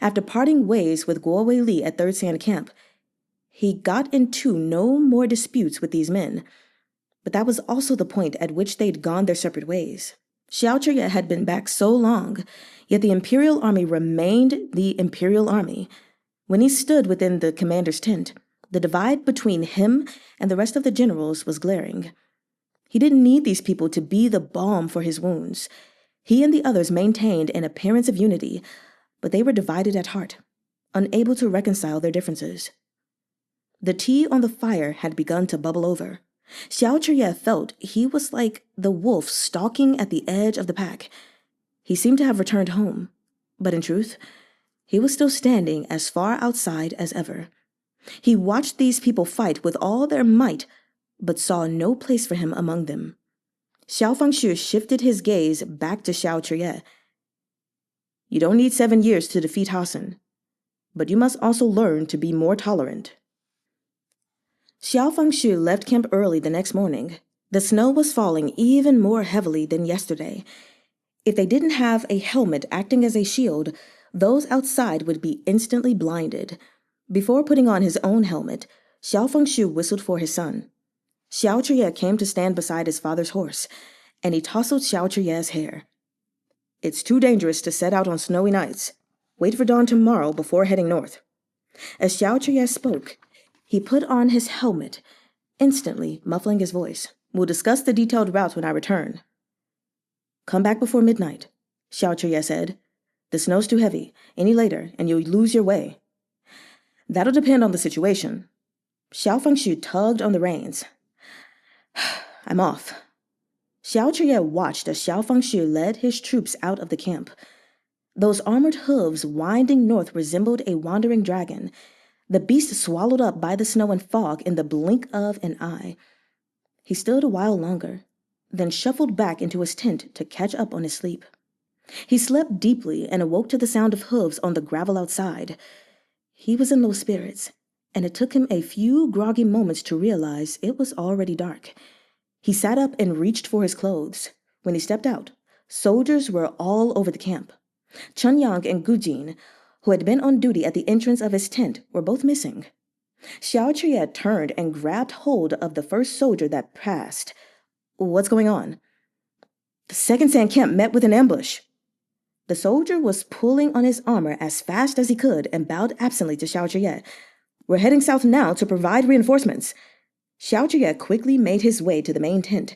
After parting ways with Guo Weili at Third Sand Camp, he got into no more disputes with these men. But that was also the point at which they'd gone their separate ways. Xiao Chuye had been back so long, yet the Imperial Army remained the Imperial Army. When he stood within the commander's tent, the divide between him and the rest of the generals was glaring. He didn't need these people to be the balm for his wounds. He and the others maintained an appearance of unity, but they were divided at heart, unable to reconcile their differences. The tea on the fire had begun to bubble over. Xiao Chuye felt he was like the wolf stalking at the edge of the pack. He seemed to have returned home, but in truth, he was still standing as far outside as ever. He watched these people fight with all their might, but saw no place for him among them. Xiao Fengshu shifted his gaze back to Xiao Chuye. You don't need 7 years to defeat Hassan, but you must also learn to be more tolerant. Xiao Fengshu left camp early the next morning. The snow was falling even more heavily than yesterday. If they didn't have a helmet acting as a shield, those outside would be instantly blinded. Before putting on his own helmet, Xiao Fengshu whistled for his son. Xiao Chuye came to stand beside his father's horse, and he tousled Xiao Chuye's hair. It's too dangerous to set out on snowy nights. Wait for dawn tomorrow before heading north. As Xiao Chuye spoke, he put on his helmet, instantly muffling his voice. We'll discuss the detailed routes when I return. Come back before midnight, Xiao Chuye said. The snow's too heavy. Any later, and you'll lose your way. That'll depend on the situation. Xiao Fengshu tugged on the reins. I'm off. Xiao Chuye watched as Xiao Fengshu led his troops out of the camp. Those armored hooves winding north resembled a wandering dragon, the beast swallowed up by the snow and fog in the blink of an eye. He stood a while longer, then shuffled back into his tent to catch up on his sleep. He slept deeply and awoke to the sound of hooves on the gravel outside. He was in low spirits, and it took him a few groggy moments to realize it was already dark. He sat up and reached for his clothes. When he stepped out, soldiers were all over the camp. Chunyang and Gujin, who had been on duty at the entrance of his tent, were both missing. Xiao Chuye turned and grabbed hold of the first soldier that passed. What's going on? The second sand camp met with an ambush. The soldier was pulling on his armor as fast as he could and bowed absently to Xiao Chuye. We're heading south now to provide reinforcements. Xiao Chuye quickly made his way to the main tent.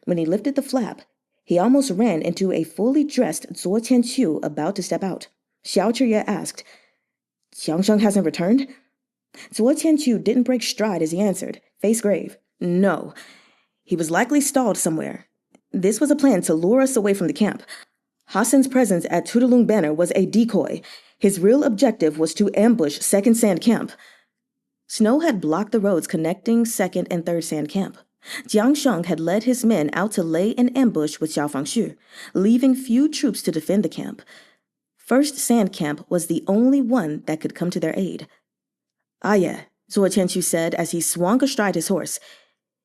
When he lifted the flap, he almost ran into a fully dressed Zuo Qianqiu about to step out. Xiao Chuye asked, Jiang Sheng hasn't returned? Zuo Qianqiu didn't break stride as he answered, face grave. No. He was likely stalled somewhere. This was a plan to lure us away from the camp. Hassan's presence at Tudalung Banner was a decoy. His real objective was to ambush 2nd Sand Camp. Snow had blocked the roads connecting 2nd and 3rd Sand Camp. Jiang Sheng had led his men out to lay an ambush with Xiao Fangshu, leaving few troops to defend the camp. 1st Sand Camp was the only one that could come to their aid. "Ah yeah," Zuo Qianqiu said as he swung astride his horse.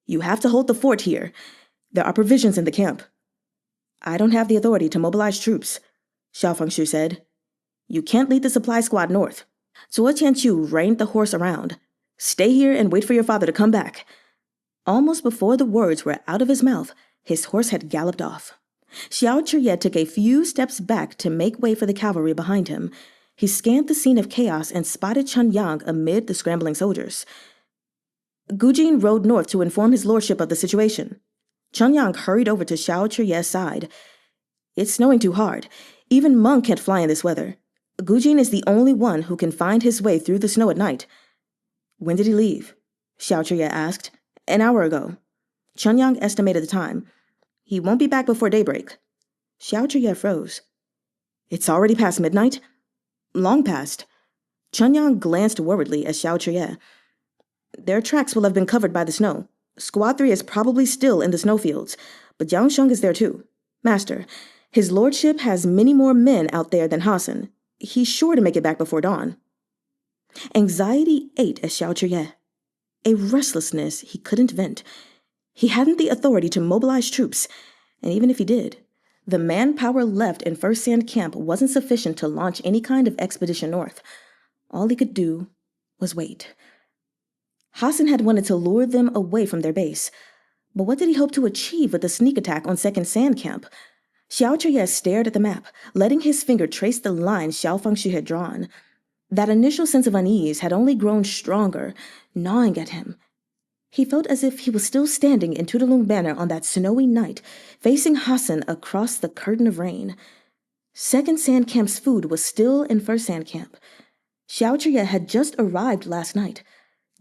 "You have to hold the fort here. There are provisions in the camp." "I don't have the authority to mobilize troops," Xiao Fangshu said. "You can't lead the supply squad north." Zuo Qianqiu reined the horse around. "Stay here and wait for your father to come back." Almost before the words were out of his mouth, his horse had galloped off. Xiao Chuye took a few steps back to make way for the cavalry behind him. He scanned the scene of chaos and spotted Chen Yang amid the scrambling soldiers. Gujin rode north to inform his lordship of the situation. Chen Yang hurried over to Xiao Chuye's side. "It's snowing too hard. Even Monk can't fly in this weather. Gujin is the only one who can find his way through the snow at night." "When did he leave?" Xiao Chuye asked. "An hour ago." Chen Yang estimated the time. "He won't be back before daybreak." Xiao Chuye froze. "It's already past midnight?" "Long past." Chen Yang glanced worriedly at Xiao Chuye. "Their tracks will have been covered by the snow. Squad 3 is probably still in the snowfields, but Jiang Sheng is there too. Master, his lordship has many more men out there than Hassan. He's sure to make it back before dawn." Anxiety ate at Xiao Chuye. A restlessness he couldn't vent. He hadn't the authority to mobilize troops, and even if he did, the manpower left in 1st Sand Camp wasn't sufficient to launch any kind of expedition north. All he could do was wait. Hassan had wanted to lure them away from their base, but what did he hope to achieve with the sneak attack on 2nd Sand Camp? Xiao Chuye stared at the map, letting his finger trace the line Xiao Fangshu had drawn. That initial sense of unease had only grown stronger, gnawing at him. He felt as if he was still standing in Tudalung Banner on that snowy night, facing Hassan across the curtain of rain. 2nd Sand Camp's food was still in 1st Sand Camp. Xiao Chuye had just arrived last night.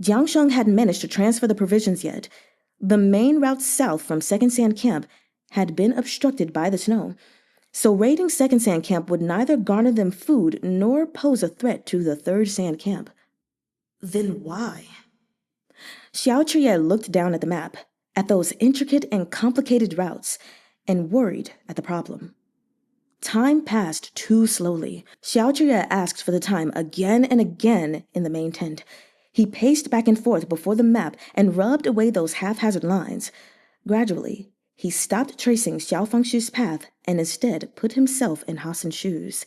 Jiang Sheng hadn't managed to transfer the provisions yet. The main route south from 2nd Sand Camp had been obstructed by the snow, so raiding 2nd Sand Camp would neither garner them food nor pose a threat to the 3rd Sand Camp. Then why? Xiao Chuye looked down at the map, at those intricate and complicated routes, and worried at the problem. Time passed too slowly. Xiao Chuye asked for the time again and again in the main tent. He paced back and forth before the map and rubbed away those haphazard lines. Gradually, he stopped tracing Xiao Fangshu's path and instead put himself in Hassan's shoes.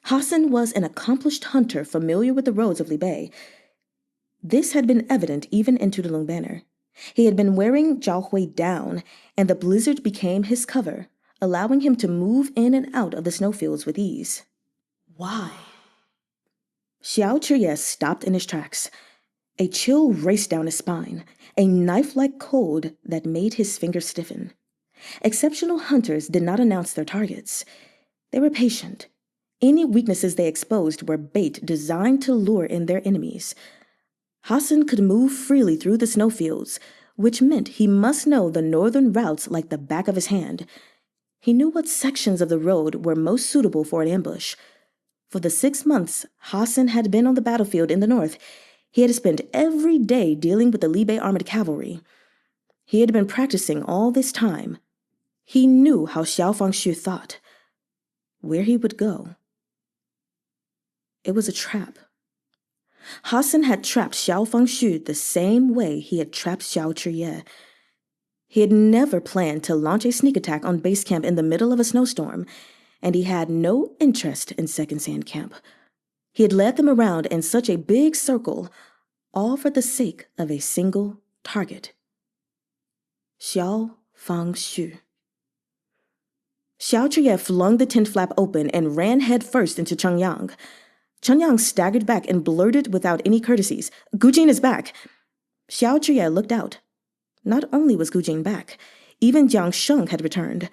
Hassan was an accomplished hunter familiar with the roads of Libei. This had been evident even in Tudalung Banner. He had been wearing Jiaohui down, and the blizzard became his cover, allowing him to move in and out of the snowfields with ease. Why? Xiao Chuye stopped in his tracks. A chill raced down his spine, a knife-like cold that made his fingers stiffen. Exceptional hunters did not announce their targets. They were patient. Any weaknesses they exposed were bait designed to lure in their enemies. Hassan could move freely through the snowfields, which meant he must know the northern routes like the back of his hand. He knew what sections of the road were most suitable for an ambush. For the 6 months Hassan had been on the battlefield in the north, he had spent every day dealing with the Libei armored cavalry. He had been practicing all this time. He knew how Xiao Fangshu thought, where he would go. It was a trap. Hassan had trapped Xiao Fangshu the same way he had trapped Xiao Chuye. He had never planned to launch a sneak attack on base camp in the middle of a snowstorm, and he had no interest in 2nd Sand Camp. He had led them around in such a big circle, all for the sake of a single target. Xiao Fangshu. Xiao Chuye flung the tent flap open and ran headfirst into Chen Yang. Chen Yang staggered back and blurted without any courtesies, "Gujin is back!" Xiao Chuye looked out. Not only was Gujin back, even Jiang Sheng had returned.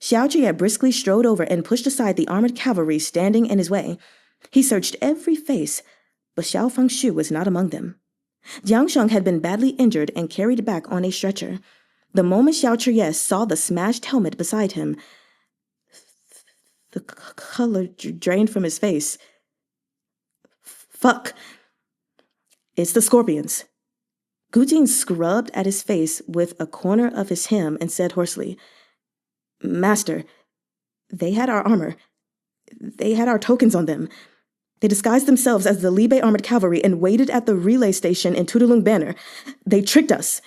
Xiao Chuye briskly strode over and pushed aside the armored cavalry standing in his way. He searched every face, but Xiao Fangshu was not among them. Jiang Sheng had been badly injured and carried back on a stretcher. The moment Xiao Chuye saw the smashed helmet beside him, The color drained from his face. Fuck. It's the scorpions. Gu Jing scrubbed at his face with a corner of his hem and said hoarsely, Master, they had our armor. They had our tokens on them. They disguised themselves as the Libe armored cavalry and waited at the relay station in Tudalung Banner. They tricked us.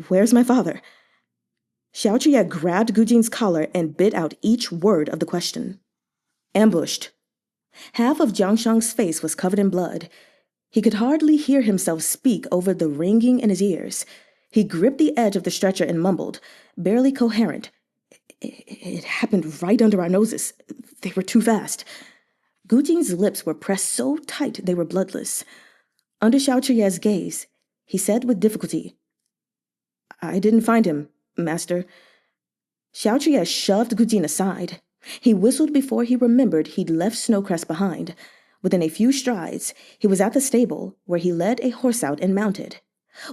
Where's my father? Xiao Chuye grabbed Gu Jing's collar and bit out each word of the question. Ambushed. Half of Jiang Shang's face was covered in blood. He could hardly hear himself speak over the ringing in his ears. He gripped the edge of the stretcher and mumbled, barely coherent. It happened right under our noses. They were too fast. Gu Jing's lips were pressed so tight they were bloodless. Under Xiao Chuye's gaze, he said with difficulty, I didn't find him, Master. Xiao Chuye shoved Gu Jing aside. He whistled before he remembered he'd left Snowcrest behind. Within a few strides, he was at the stable, where he led a horse out and mounted.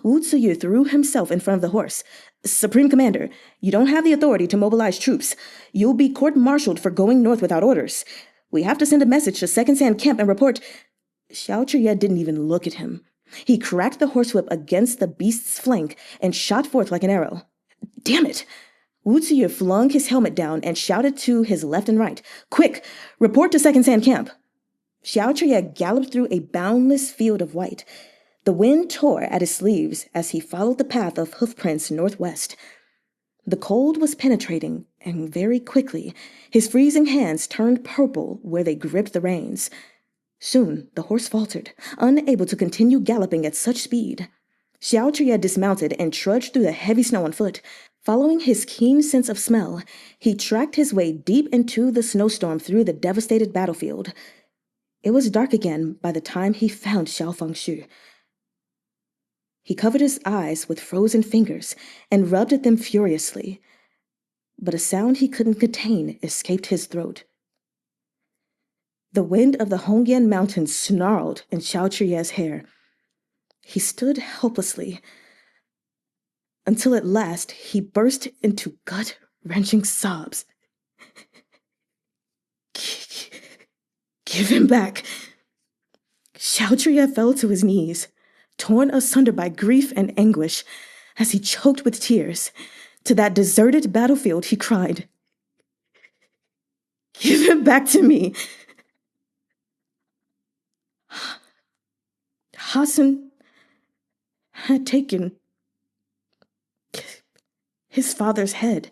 Wu Ziyu threw himself in front of the horse. Supreme Commander, you don't have the authority to mobilize troops. You'll be court-martialed for going north without orders. We have to send a message to Second Sand Camp and report. Xiao Chuye didn't even look at him. He cracked the horsewhip against the beast's flank and shot forth like an arrow. Damn it! Wu Ziyu flung his helmet down and shouted to his left and right. Quick! Report to Second Sand Camp! Xiao Chuye galloped through a boundless field of white. The wind tore at his sleeves as he followed the path of hoofprints northwest. The cold was penetrating, and very quickly, his freezing hands turned purple where they gripped the reins. Soon, the horse faltered, unable to continue galloping at such speed. Xiao Chuye dismounted and trudged through the heavy snow on foot. Following his keen sense of smell, he tracked his way deep into the snowstorm through the devastated battlefield. It was dark again by the time he found Xiao Fengshu. He covered his eyes with frozen fingers and rubbed at them furiously, but a sound he couldn't contain escaped his throat. The wind of the Hongyan mountains snarled in Xiao Chuye's hair. He stood helplessly, until at last he burst into gut-wrenching sobs. Give him back. Xiao Chuye fell to his knees, torn asunder by grief and anguish, as he choked with tears. To that deserted battlefield he cried, Give him back to me. Hassan had taken his father's head.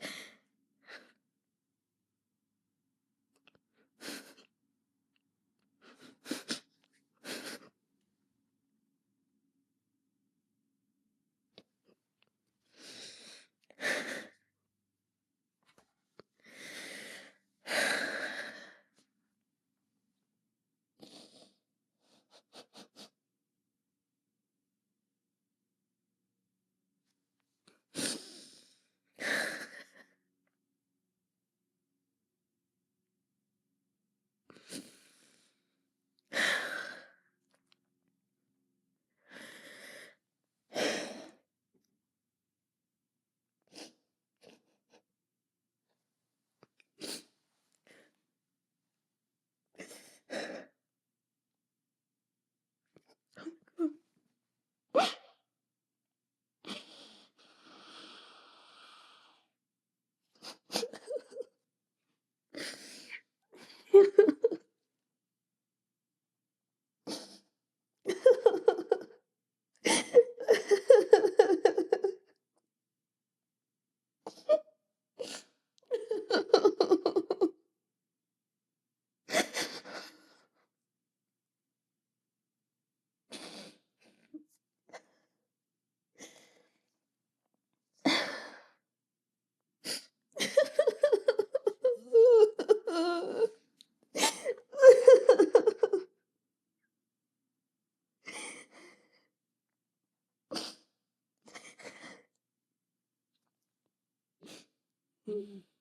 Mm-hmm.